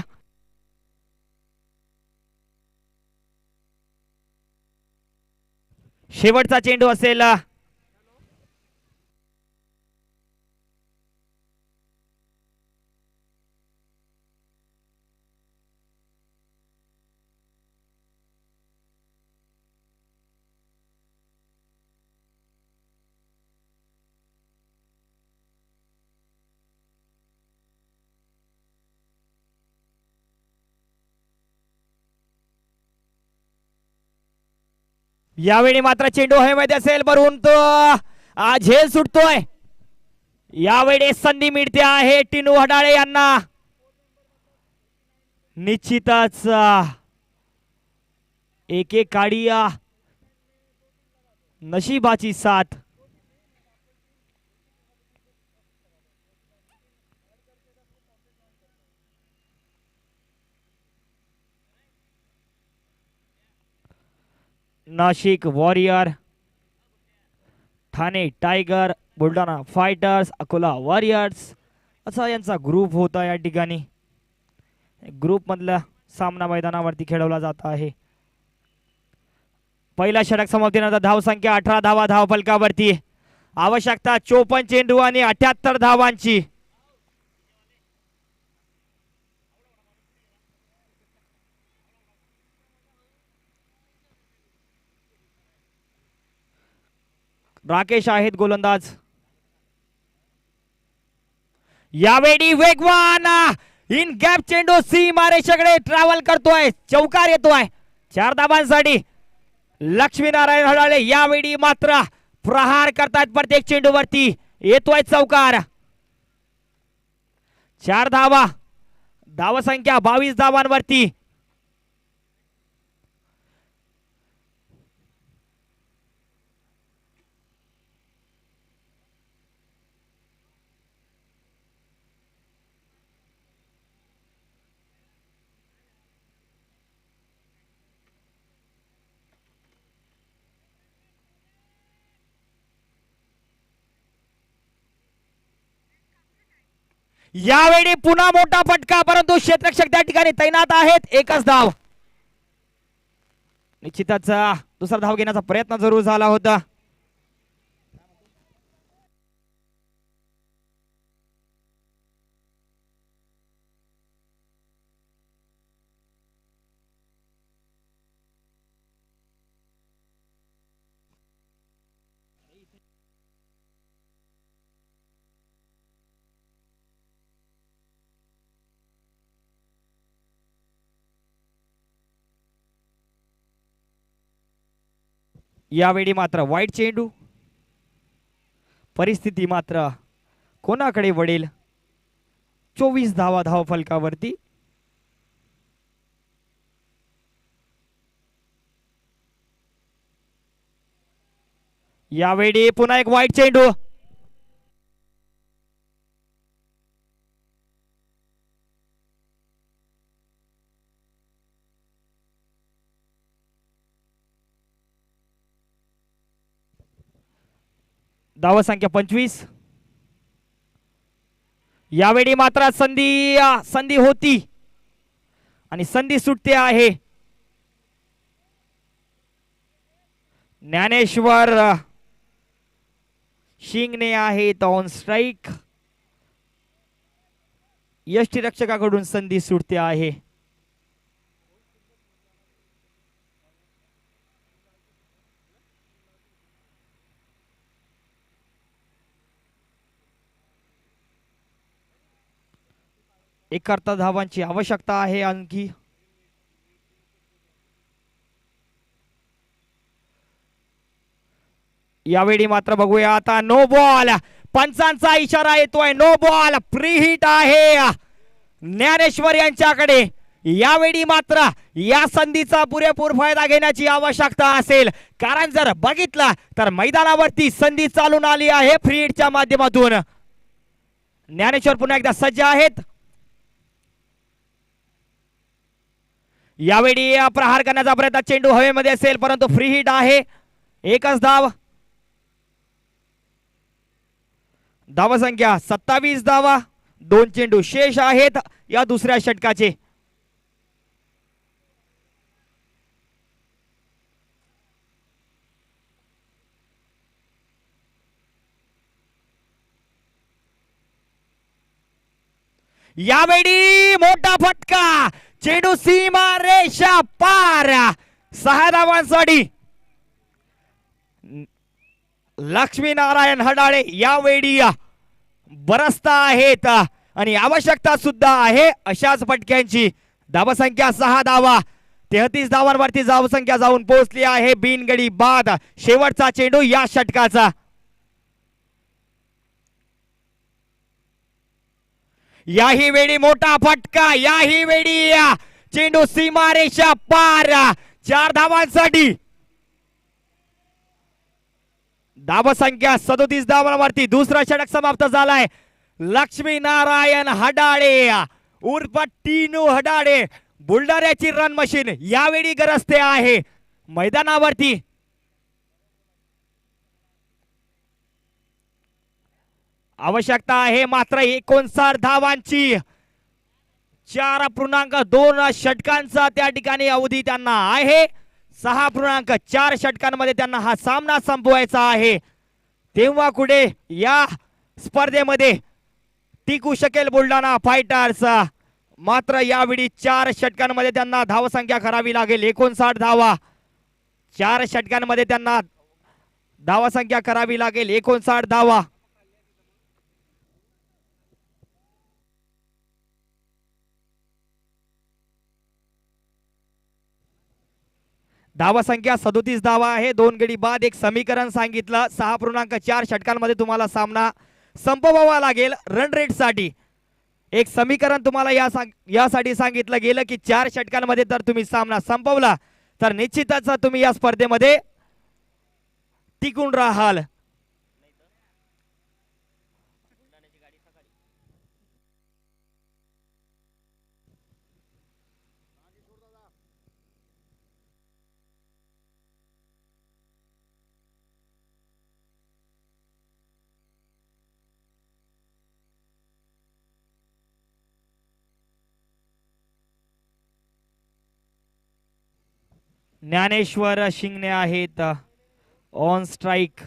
शेवटचा चेंडू असेल. यावेळी मात्र चेंडू हवेमध्ये असेल परंतु झेल सुटतोय. यावेळी संधी मिळते आहे टिनू हडाळे यांना. निश्चितच एक एक काडी नशिबाची साथ. Nashik warrior, Thane tiger, Buldhana fighters, Akola warriors असा यांचा ग्रुप होता. या ठिकाणी ग्रुप मधला सामना मैदानावरती खेळवला जात आहे. पहिला षटक समाप्तीनंतर धाव संख्या 18 धावा धाव फलकावरती. आवश्यकता 54 चेंडू आणि 78 धावांची. राकेश आहेत गोलंदाज. यावेळी वेगवान इन गॅप चेंडू सी मारेच्याकडे ट्रॅव्हल करतोय. चौकार येतोय 4 धावांसाठी. लक्ष्मीनारायण हडाळे यावेळी मात्र प्रहार करतात प्रत्येक चेंडूवरती. येतोय चौकार. 4 धावा धाव संख्या 22 धावांवरती. यावेळी पुन्हा मोठा फटका परंतु क्षेत्ररक्षक त्या ठिकाणी तैनात आहेत. एकच धाव. निश्चितच दुसरा धाव घेण्याचा प्रयत्न जरूर झाला होता. यावेळी मात्र वाईट चेंडू. परिस्थिती मात्र कोणाकडे वळेल. 24 धावा धाव फलकावरती. यावेळी पुन्हा एक वाईट चेंडू. धाव संख्या 25. यावेळी मात्र संधी होती आणि संधी सुटते आहे. ज्ञानेश्वर शिंगणे आहेत ऑन स्ट्राइक. यष्टीरक्षकाकडून संधी सुटते आहे. एकाहत्तर धावांची आवश्यकता आहे आणखी. यावेळी मात्र बघूया आता नो बॉल. पंचांचा इशारा येतोय. No ball. फ्री हिट आहे ज्ञानेश्वर यांच्याकडे. यावेळी मात्र या संधीचा पुरेपूर फायदा घेण्याची आवश्यकता असेल कारण जर बघितलं तर मैदानावरती संधी चालून आली आहे फ्री हिटच्या माध्यमातून. ज्ञानेश्वर पुन्हा एकदा सज्ज आहेत. यावेळी प्रहार करण्याचा प्रयत्न. चेंडू हवेमध्ये असेल परंतु फ्री हिट आहे. एकच धाव. धाव संख्या 27 धावा 2 चेंडू शेष आहेत या दुसऱ्या षटकाचे. यावेळी मोठा फटका, चेंडू सीमा रेषा पार. 6 धावांसाठी लक्ष्मीनारायण हडाळे यावेळी बरसता आहेत आणि आवश्यकता सुद्धा आहे अशाच फटक्यांची. धावसंख्या 6 धावा, 33 धावांवरती धावसंख्या जाऊन पोहोचली आहे. बिनगडी बाद शेवटचा चेंडू या षटकाचा. याही वेळी मोठा फटका, याही वेळी चेंडू सीमारेषा पार. 4 धावांसाठी धावसंख्या 37 धावांवरती दुसरा षटक समाप्त झालाय. लक्ष्मीनारायण हडाळे उर्फ टीनू हडाळे बुलढाण्याची रन मशीन यावेळी गरजते आहे मैदानावरती. आवश्यकता आहे मात्र 59 धावांची. 4.2 षटकांचा त्या ठिकाणी अवधी त्यांना आहे. 6.4 षटकांमध्ये त्यांना हा सामना संपवायचा आहे. तेव्हा कुठे या स्पर्धेमध्ये टिकू शकेल बुलढाणा फायटर्स. मात्र यावेळी 4 षटकांमध्ये त्यांना धावसंख्या करावी लागेल. 59 धावा 4 षटकांमध्ये त्यांना धावसंख्या करावी लागेल. 59 धावा. धावसंख्या 37 धावा आहे. 2 गडी बाद एक समीकरण सांगितलं. 6.4 षटकांमध्ये तुम्हाला सामना संपवावा लागेल. रन रेट साठी एक समीकरण तुम्हाला यासाठी सांगितलं गेलं की 4 षटकांमध्ये जर तुम्ही सामना संपवला तर निश्चितच तुम्ही या स्पर्धेमध्ये टिकून राहाल. ज्ञानेश्वर शिंगणे आहेत ऑन स्ट्राइक.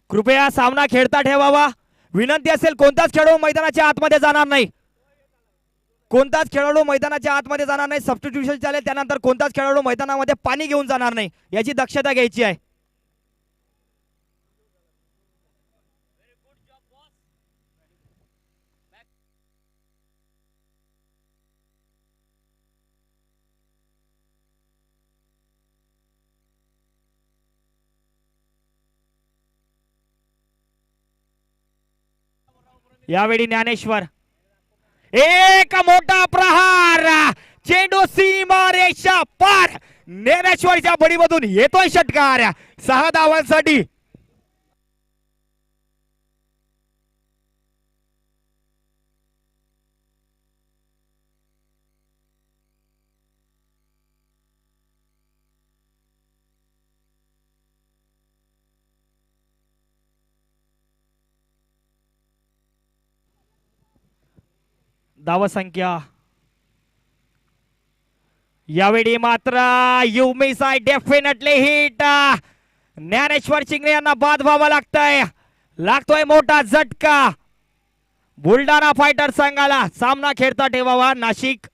कृपया सामना खेळता ठेवावा विनंती असेल. कोणताच खेळाडू मैदानाच्या आतमध्ये जाणार नाही. कोणताच खेळाडू मैदानाच्या आतमध्ये जाणार नाही. सबस्टिट्यूशन चालेल. त्यानंतर कोणताच खेळाडू मैदानामध्ये पाणी घेऊन जाणार नाही याची दक्षता घ्यायची आहे. यावेळी ज्ञानेश्वर एक मोठा प्रहार, चेंडू सीमा रेषा पार. ज्ञानेश्वरच्या बडीमधून येतोय षटकार 6 धावांसाठी. धावसंख्या यावेळी मात्र you miss I definitely hit. Dnyaneshwar Shingane यांना बाद व्हावा लागतोय मोठा झटका. बुलढाणा फायटर संघाला सामना खेळता ठेवावा. नाशिक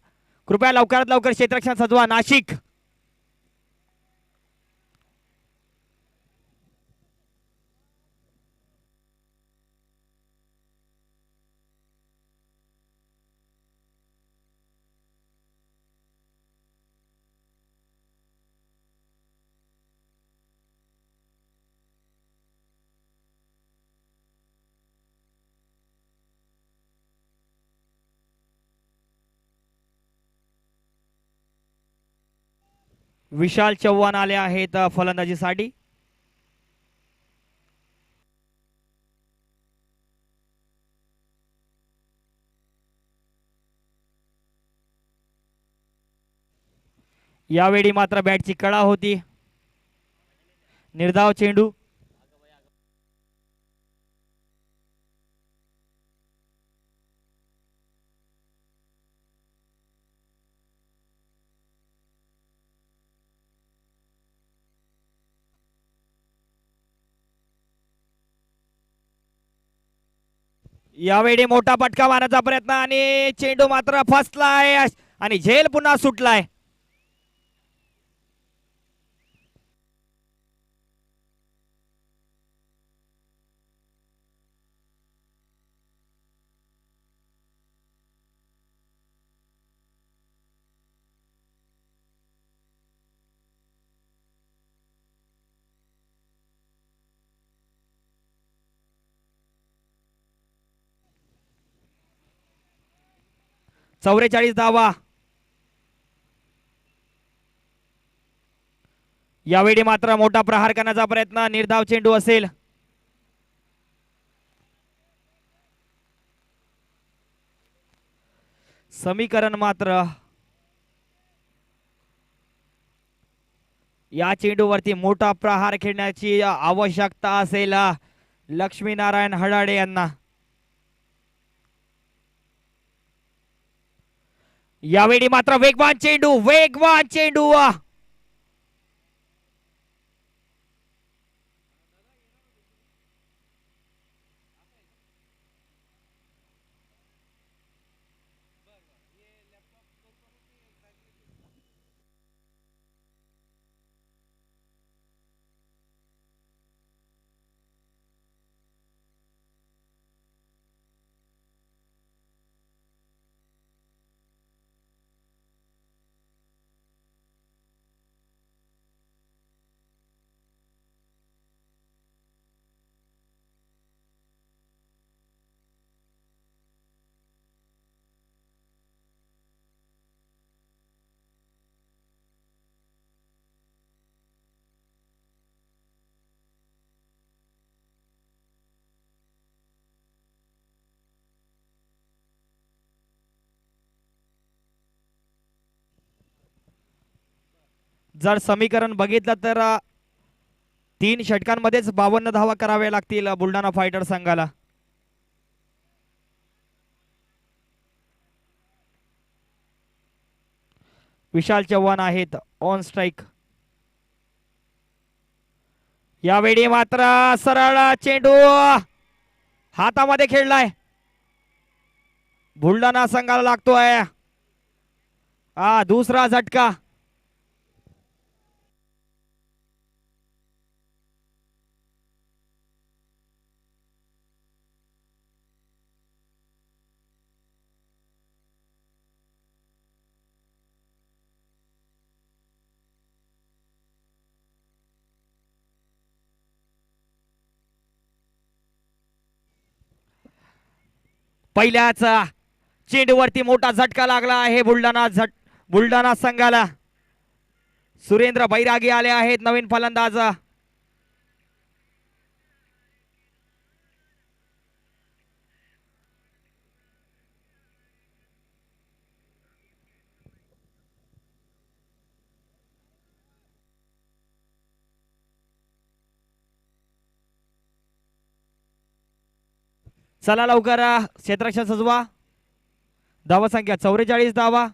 कृपया लवकरात लवकर क्षेत्ररक्षण सजवा. नाशिक विशाल चव्हाण आले आहेत फलंदाजीसाठी. यावेळी मात्र बॅटची कळा होती. निर्धाव चेंडू. यावेळी मोठा फटका मारण्याचा प्रयत्न आणि चेंडू मात्र फसलाय आणि झेल पुन्हा सुटलाय. चौवेचाळीस धावा. यावेळी मात्र मोठा प्रहार करण्याचा प्रयत्न. निर्धाव चेंडू असेल. समीकरण मात्र या चेंडूवरती मोठा प्रहार खेळण्याची आवश्यकता असेल लक्ष्मीनारायण हडाडे यांना. यावेळी मात्र वेगवान चेंडू. वेगवान चेंडू. जर समीकरण बघितलं तर 3 षटकांमध्येच 52 धावा कराव्या लागतील बुलढाणा फायटर संघाला. विशाल चव्हाण आहेत ऑन स्ट्राइक. यावेळी मात्र सरळ चेंडू हातामध्ये खेळलाय. बुलढाणा संघाला लागतोय दुसरा झटका. पहिल्याच चेंडूवरती मोठा झटका लागला आहे बुलढाणा संघाला. सुरेंद्र बैरागी आले आहेत नवीन फलंदाज. चला लवकर क्षेत्ररक्षण सजवा. धावा संख्या 44 धावा.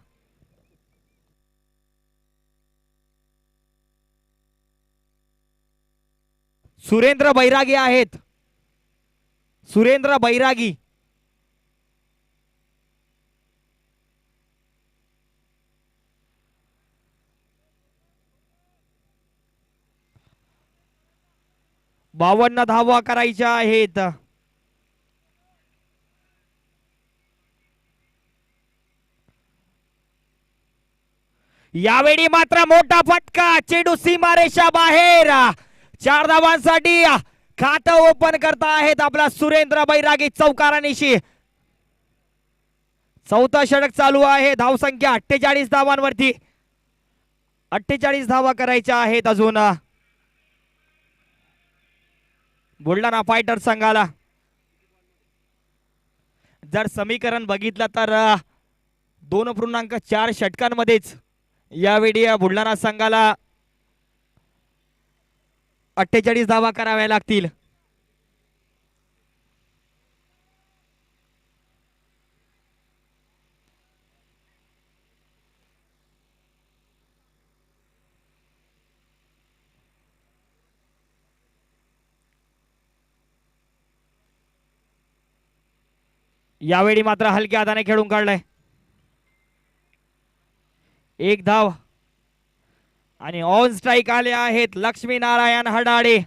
सुरेंद्र बैरागी आहेत. सुरेंद्र बैरागी. बावन्न धावा करायच्या आहेत. यावेळी मात्र मोठा फटका. चेंडू सीमारेषा बाहेर. 4 धावांसाठी खातं ओपन करता आहेत आपला सुरेंद्र बैरागी चौकारानिशी. चौथा षटक चालू आहे. धावसंख्या 48 धावांवरती. 48 धावा करायच्या आहेत अजून बुलढाणा फायटर संघाला. जर समीकरण बघितलं तर 2.4 षटकांमध्येच यावेळी या बुलढाणा संघाला 48 धावा कराव्या लागतील. यावेळी मात्र हलक्या हाताने खेळून काढलाय. एक धाव आणि ऑन स्ट्राईक आले आहेत लक्ष्मीनारायण हडाडे.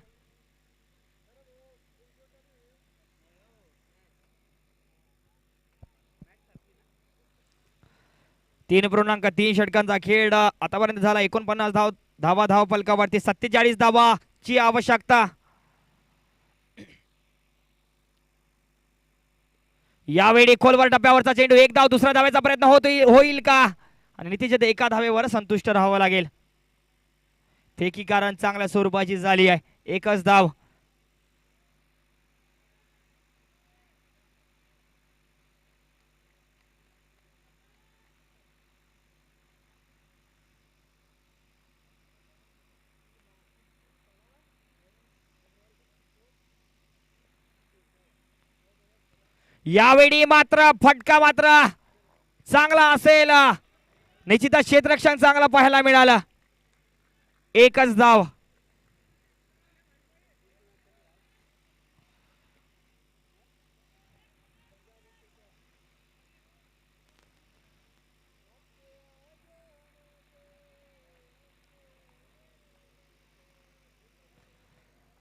तीन 3.3 षटकांचा खेळ आतापर्यंत झाला. 49 धावा धाव फलकावरती 47 धावाची आवश्यकता. यावेळी खोलवर टप्प्यावरचा चेंडू, एक धाव, दुसरा धावेचा प्रयत्न होईल का आणि नितीशचे एका धावेवर संतुष्ट राहावं लागेल. फेकी कारण चांगल्या स्वरूपाची झाली आहे. एकच धाव. यावेळी मात्र फटका मात्र चांगला असेल. निश्चितच क्षेत्ररक्षण चांगला पाहायला मिळाला. एकच धाव.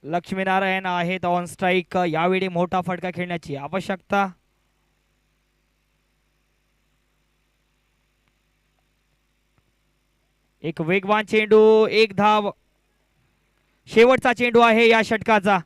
लक्ष्मीनारायण आहेत ऑन स्ट्राईक. यावेळी मोठा फटका खेळण्याची आवश्यकता. एक वेगवान चेंडू, एक धाव. शेवटचा चेंडू आहे या षटकाचा.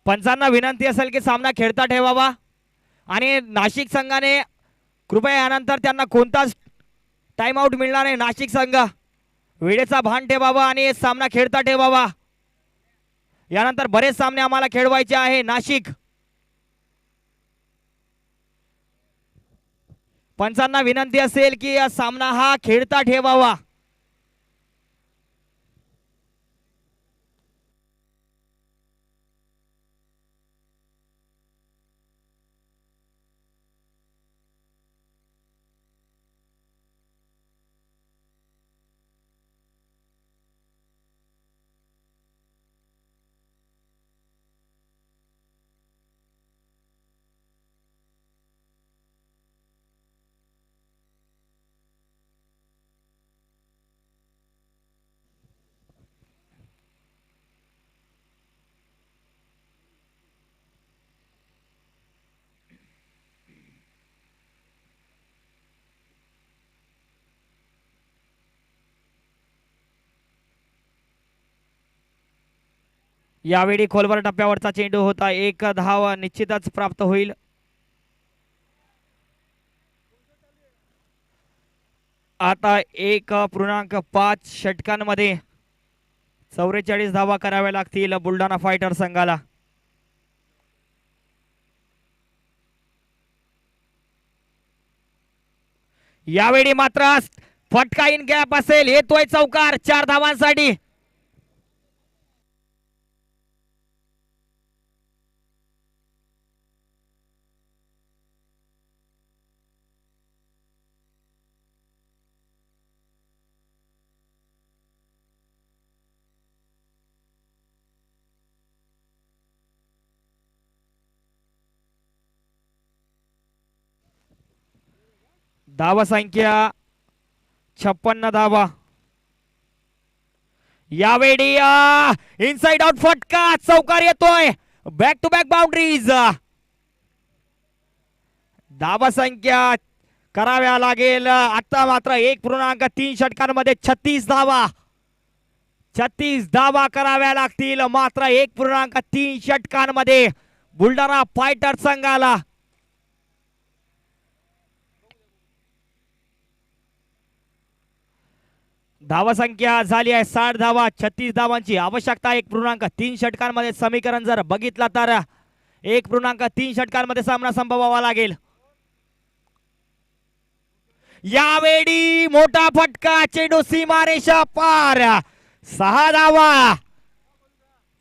पंचांना विनंती असेल की सामना खेळता ठेवावा आणि नाशिक संघाने कृपया यानंतर त्यांना कोणताच टाइम आउट मिळणार नाही. नाशिक संघ वेळेचा भान ठेवावा आणि सामना खेळता ठेवावा. यानंतर बरेच सामने आम्हाला खेळवायचे आहे. नाशिक पंचांना विनंती असेल की सामना हा खेळता ठेवावा. यावेळी खोलवर टप्प्यावरचा चेंडू होता. एक धाव निश्चितच प्राप्त होईल. आता 1.5 षटकांमध्ये 44 धावा कराव्या लागतील बुलढाणा फायटर संघाला. यावेळी मात्र फटका इन गॅप असेल. येतोय चौकार 4 धावांसाठी. धावा संख्या 56 धावा. यावेळी इनसाइड आउट फटका, चौकार येतोय. Back to back boundaries. धावसंख्या कराव्या लागेल आता मात्र 1.3 षटकांमध्ये 36 धावा 36 धावा कराव्या लागतील मात्र 1.3 षटकांमध्ये बुलढाणा फायटर संघाला धावसंख्या झाली आहे 60 धावा 36 धावांची आवश्यकता 1.3 षटकांमध्ये समीकरण जर बघितला तर 1.3 षटकांमध्ये सामना संपवावा लागेल यावेळी मोठा फटका चेंडू सीमारेषा पार 6 धावा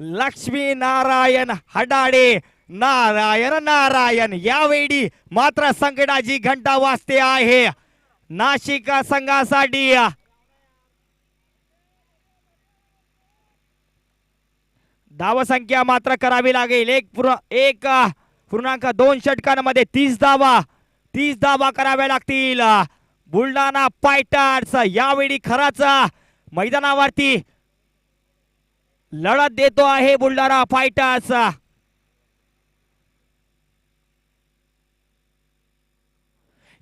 लक्ष्मी नारायण हडाडे नारायण यावेळी मात्र संकटाची घंटा वाजते आहे नाशिक संघासाठी धावसंख्या मात्र करावी लागेल 1.2 षटकांमध्ये 30 धावा कराव्या लागतील बुलढाणा फायटर्स यावेळी खराच मैदानावरती लढत देतो आहे बुलढाणा फायटर्स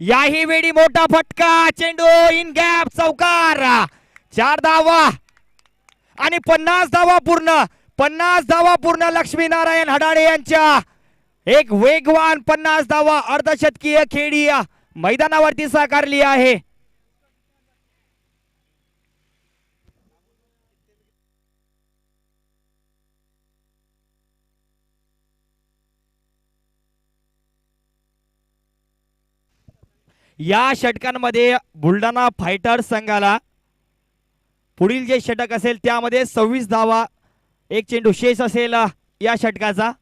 याही वेळी मोठा फटका चेंडू इन गॅप चौकार 4 धावा आणि 50 धावा पूर्ण लक्ष्मीनारायण हडाडे यांच्या एक वेगवान 50 धावा अर्धशतकीय खेळी मैदानावरती साकारली आहे या षटकांमध्ये बुलढाणा फायटर्स संघाला पुढील जे षटक असेल त्यामध्ये 26 धावा एक चेंडू शेष असेल या षटकाचा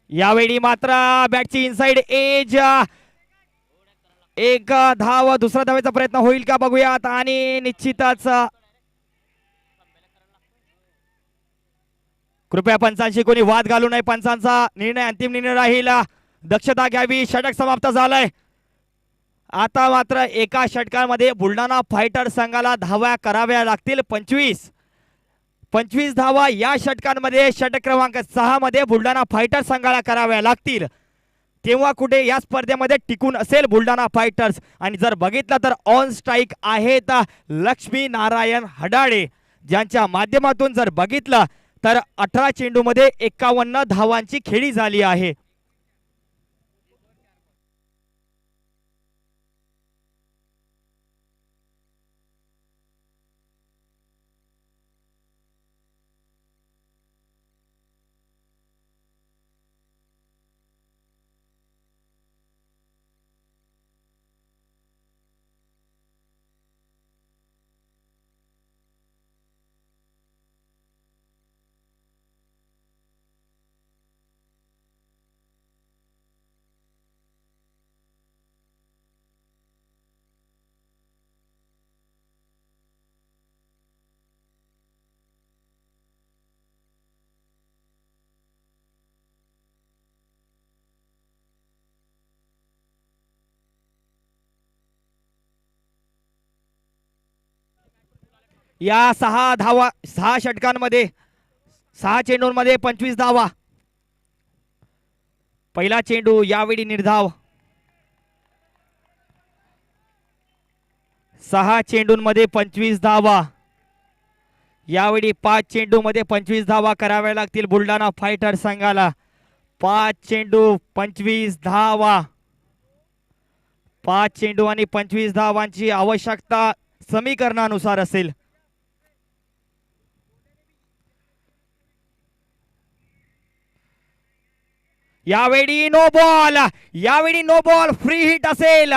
यावेळी मात्र बॅटची इनसाइड एज एक धाव दुसरा धावेचा प्रयत्न होईल का बघूयात आणि निश्चितच कृपया पंचांशी कोणी वाद घालू नये पंचांचा निर्णय अंतिम निर्णय राहील दक्षता घ्यावी षटक समाप्त झालंय आता मात्र एका षटकामध्ये बुलढाणा फायटर संघाला धावा कराव्या लागतील 25 धावा या षटकांमध्ये षटक क्रमांक 6 मध्ये बुलढाणा फायटर संघाला कराव्या लागतील तेव्हा कुठे या स्पर्धेमध्ये टिकून असेल बुलढाणा फायटर्स आणि जर बघितलं तर ऑन स्ट्राईक आहेत लक्ष्मी नारायण हडाडे ज्यांच्या माध्यमातून जर बघितलं तर 18 चेंडूमध्ये 51 धावांची खेळी झाली आहे या 6 षटकांमध्ये 6 चेंडूंमध्ये 25 धावा पहिला चेंडू यावेळी निर्धाव 6 चेंडूंमध्ये 25 धावा यावेळी 5 चेंडूमध्ये 25 धावा कराव्या लागतील बुलढाणा फायटर संघाला 5 चेंडू 25 धावा 5 चेंडू आणि 25 धावांची आवश्यकता समीकरणानुसार असेल यावेळी नो बॉल फ्री हिट असेल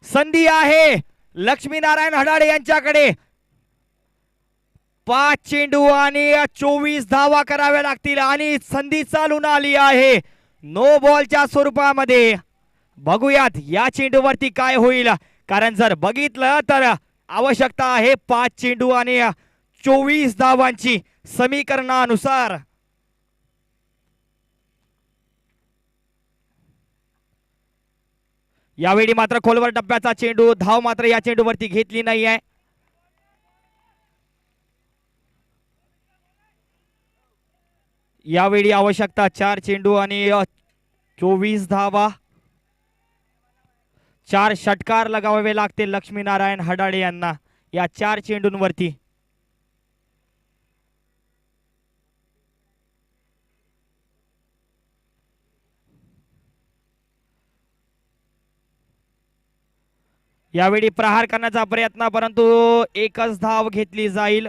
संधी आहे लक्ष्मीनारायण हडाडे यांच्याकडे 5 चेंडू आणि 24 धावा कराव्या लागतील आणि संधी चालून आली आहे नो बॉलच्या स्वरूपामध्ये बघूयात या चेंडूवरती काय होईल कारण जर बघितलं तर आवश्यकता आहे 5 चेंडू आणि 24 धावांची समीकरणानुसार यावेळी मात्र खोलवर टप्प्याचा चेंडू धाव मात्र या चेंडूवरती घेतली नाही आहे यावेळी आवश्यकता 4 चेंडू आणि 24 धावा. 4 षटकार लगावावे लागतील लक्ष्मीनारायण हडाळे यांना या 4 चेंडूंवरती. यावेळी प्रहार करण्याचा प्रयत्न, परंतु एकच धाव घेतली जाईल.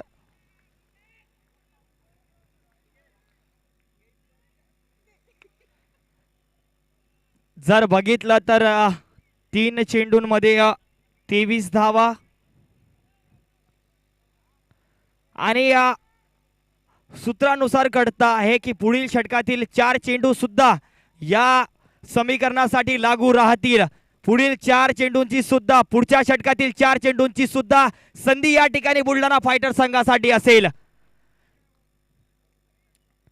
जर बघितलं तर 3 चेंडूंमध्ये 23 धावा आणि या सूत्रानुसार कळतं आहे की पुढील षटकातील 4 चेंडू सुद्धा या समीकरणासाठी लागू राहतील. पुढील 4 चेंडूंची सुद्धा, पुढच्या षटकातील 4 चेंडूंची सुद्धा संधी या ठिकाणी बुलढाणा फायटर संघासाठी असेल.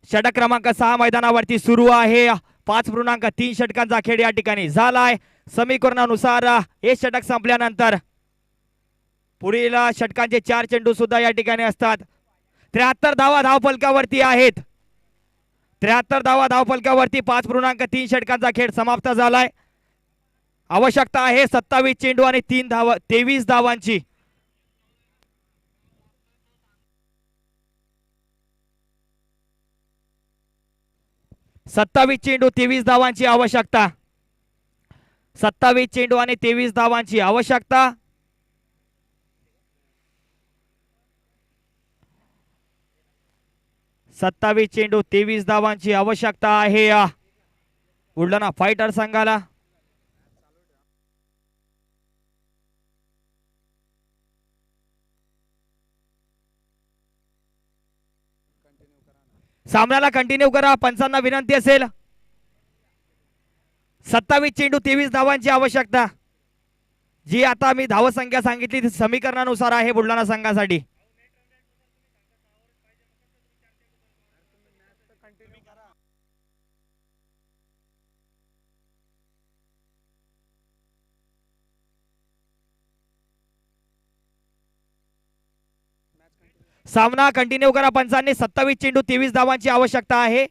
षटक क्रमांक 6 मैदानावरती सुरू आहे. 5.3 षटकांचा खेळ या ठिकाणी झालाय. समीकरणानुसार हे षटक संपल्यानंतर पुढील षटकांचे 4 चेंडू सुद्धा या ठिकाणी असतात. 73 धावा धावफलकावरती आहेत. 73 धावा धावफलकावरती. 5.3 षटकांचा खेळ समाप्त झालाय. आवश्यकता आहे 27 चेंडू आणि 23 धावांची. 27 चेंडू 23 धावांची आवश्यकता. 27 चेंडू आणि 23 धावांची आवश्यकता. सत्तावीस चेंडू 23 धावांची आवश्यकता आहे बुलढाणा फायटर संघाला. सामन्याला कंटिन्यू करा, पंचांना विनंती असेल. 27 चेंडू 23 धावांची आवश्यकता. जी आता मी धावसंख्या सांगितली ती समीकरणानुसार आहे बुलढाणा संघासाठी. सामना कंटिन्यू करा पंचांनी. 27 चेंडू 23 धावांची आवश्यकता आहे.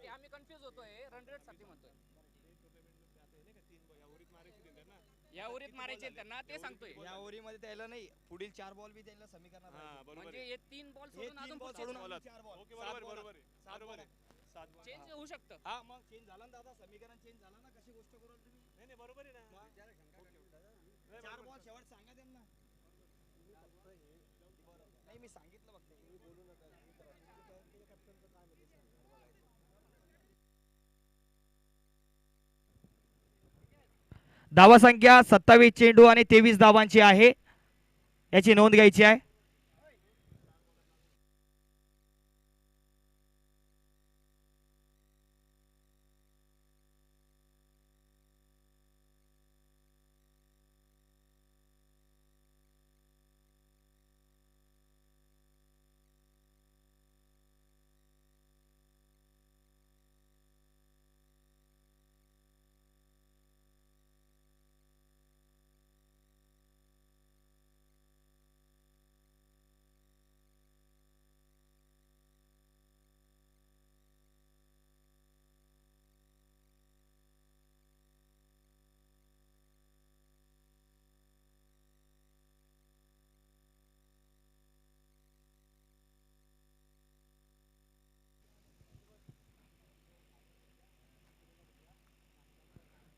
आम्ही कन्फ्युज होतोय रन रेट साठी म्हणतोय. या ओरीत मारायचे त्यांना ते सांगतोय. या ओरीमध्ये त्याला नाही, पुढील 4 बॉल बी त्याला समीकरणात म्हणजे हे 3 बॉल सोडून अजून पुढचे 4 बॉल. ओके, बरोबर आहे. चेंज होऊ शकतं. हा मग चेंज झाला ना दादा, समीकरण चेंज झाला ना. कशी गोष्ट करू तुम्ही? नाही बरोबर आहे ना. 4 बॉल शेवट सांगा त्यांना. नाही मी सांगितलं फक्त. बोलू नका. धावा संख्या 27 चेंडू आणि 23 धावांची आहे, याची नोंद घ्यायची आहे.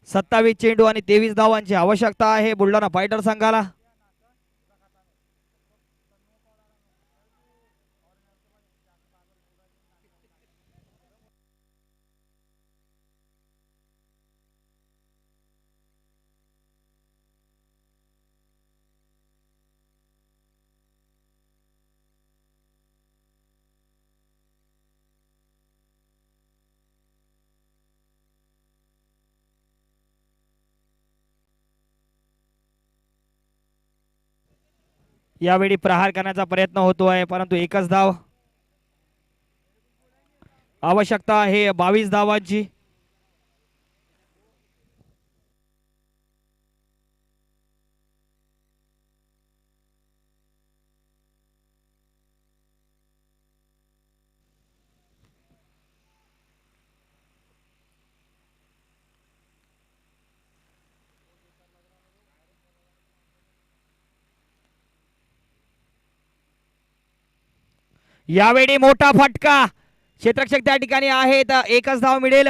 सत्तावीस चेंडू आणि 23 धावांची आवश्यकता आहे बुलढाणा फायटर संघाला. यावेळी प्रहार करण्याचा प्रयत्न होतोय परंतु एकच धाव. आवश्यकता आहे 22 धावांची. यावेळी मोठा फटका. क्षेत्ररक्षक त्या ठिकाणी आहेत. एकच धाव मिळेल.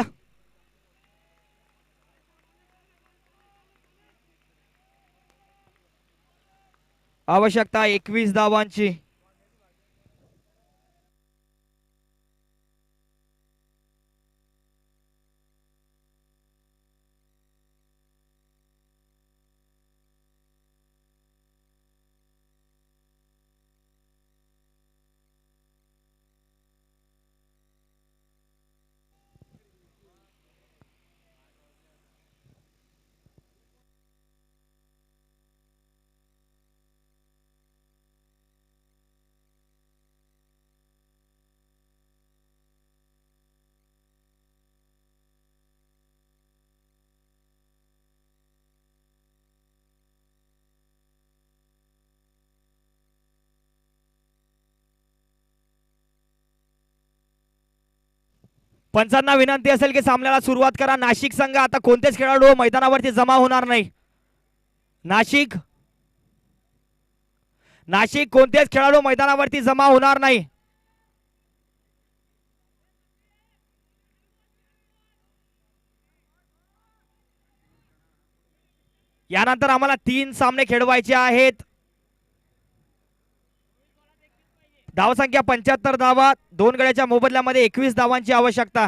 आवश्यकता 21 धावांची. पंचांना विनंती असेल की सामन्याला सुरुवात करा. नाशिक संघ आता कोणतेच खेळाडू मैदानावरती जमा होणार नाही. नाशिक नाशिक कोणतेच खेळाडू मैदानावरती जमा होणार नाही. यानंतर आम्हाला 3 सामने खेळवायचे आहेत. धावसंख्या 75 धावा. 2 गड्याच्या मोबदल्यामध्ये 21 धावांची आवश्यकता.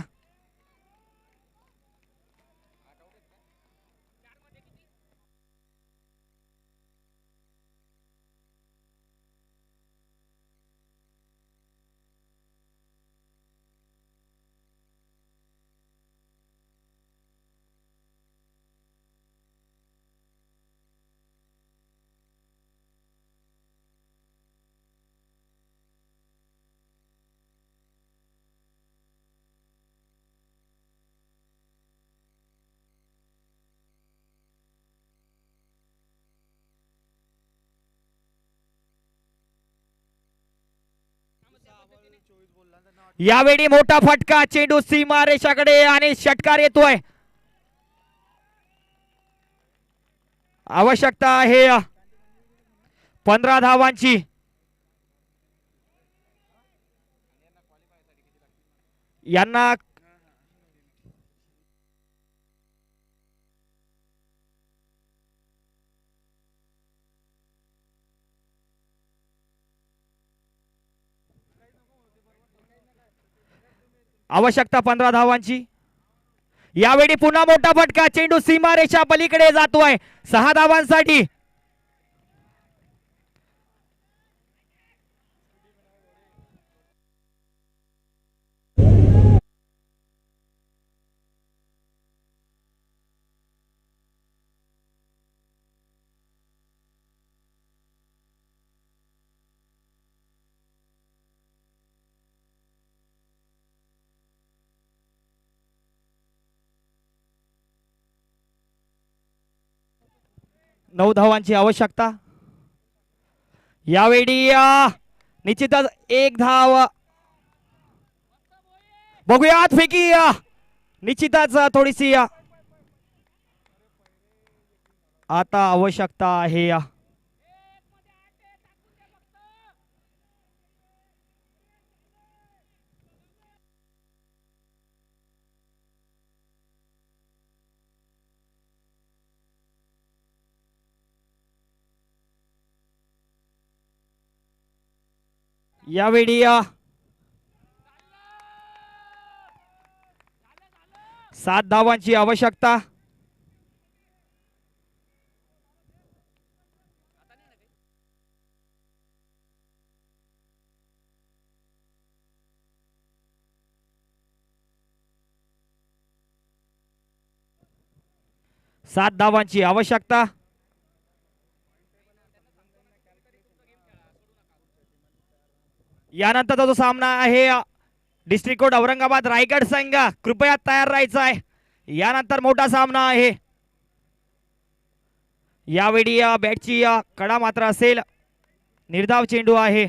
यावेळी मोठा फटका. चेंडू सीमा रेषाकडे आणि षटकार येतोय. आवश्यकता आहे 15 धावांची. यांना आवश्यकता 15 धावांची. यावेळी पुन्हा मोठा फटका. चेंडू सीमारेषा पलीकडे जातोय. 6 धावांसाठी. नऊ धावांची आवश्यकता. यावेळी निश्चितच 1 धाव. बघूयात फेकी. निश्चितच थोडीशी आता आवश्यकता आहे. यावेळी 7 धावांची आवश्यकता. सात धावांची आवश्यकता. यानंतरचा जो सामना आहे डिस्ट्रिक्ट कोर्ट औरंगाबाद रायगड संघ कृपया तयार राहायचा आहे। यानंतर मोठा सामना आहे। यावेळी बॅटची कडा मात्र असेल, निर्धाव चेंडू आहे।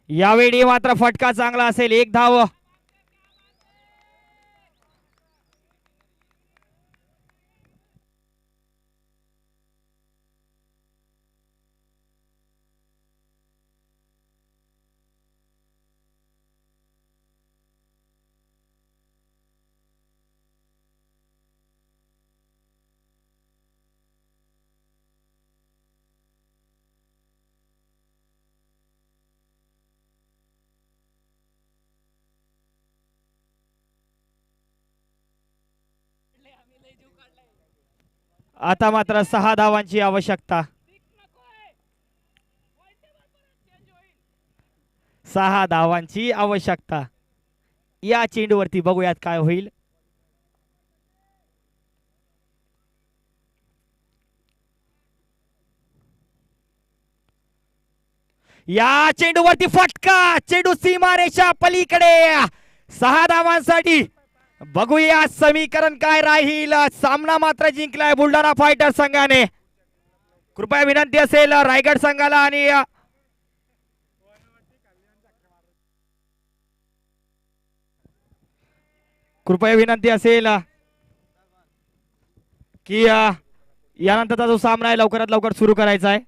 यावेळी मात्र फटका चांगला असेल, एक धाव। आता मात्र 6 धावांची आवश्यकता, 6 धावांची आवश्यकता। या चेंडूवरती बघूयात काय होईल। या चेंडूवरती फटका, चेंडू सीमारेषा पलीकडे, 6 धावांसाठी। बघूया समीकरण काय राहील। सामना मात्र जिंकलाय बुलढाणा फायटर संघाने। कृपया विनंती असेल रायगड संघाला आणि कृपया विनंती असेल की यानंतरचा जो सामना आहे लवकरात लवकर सुरू करायचा आहे।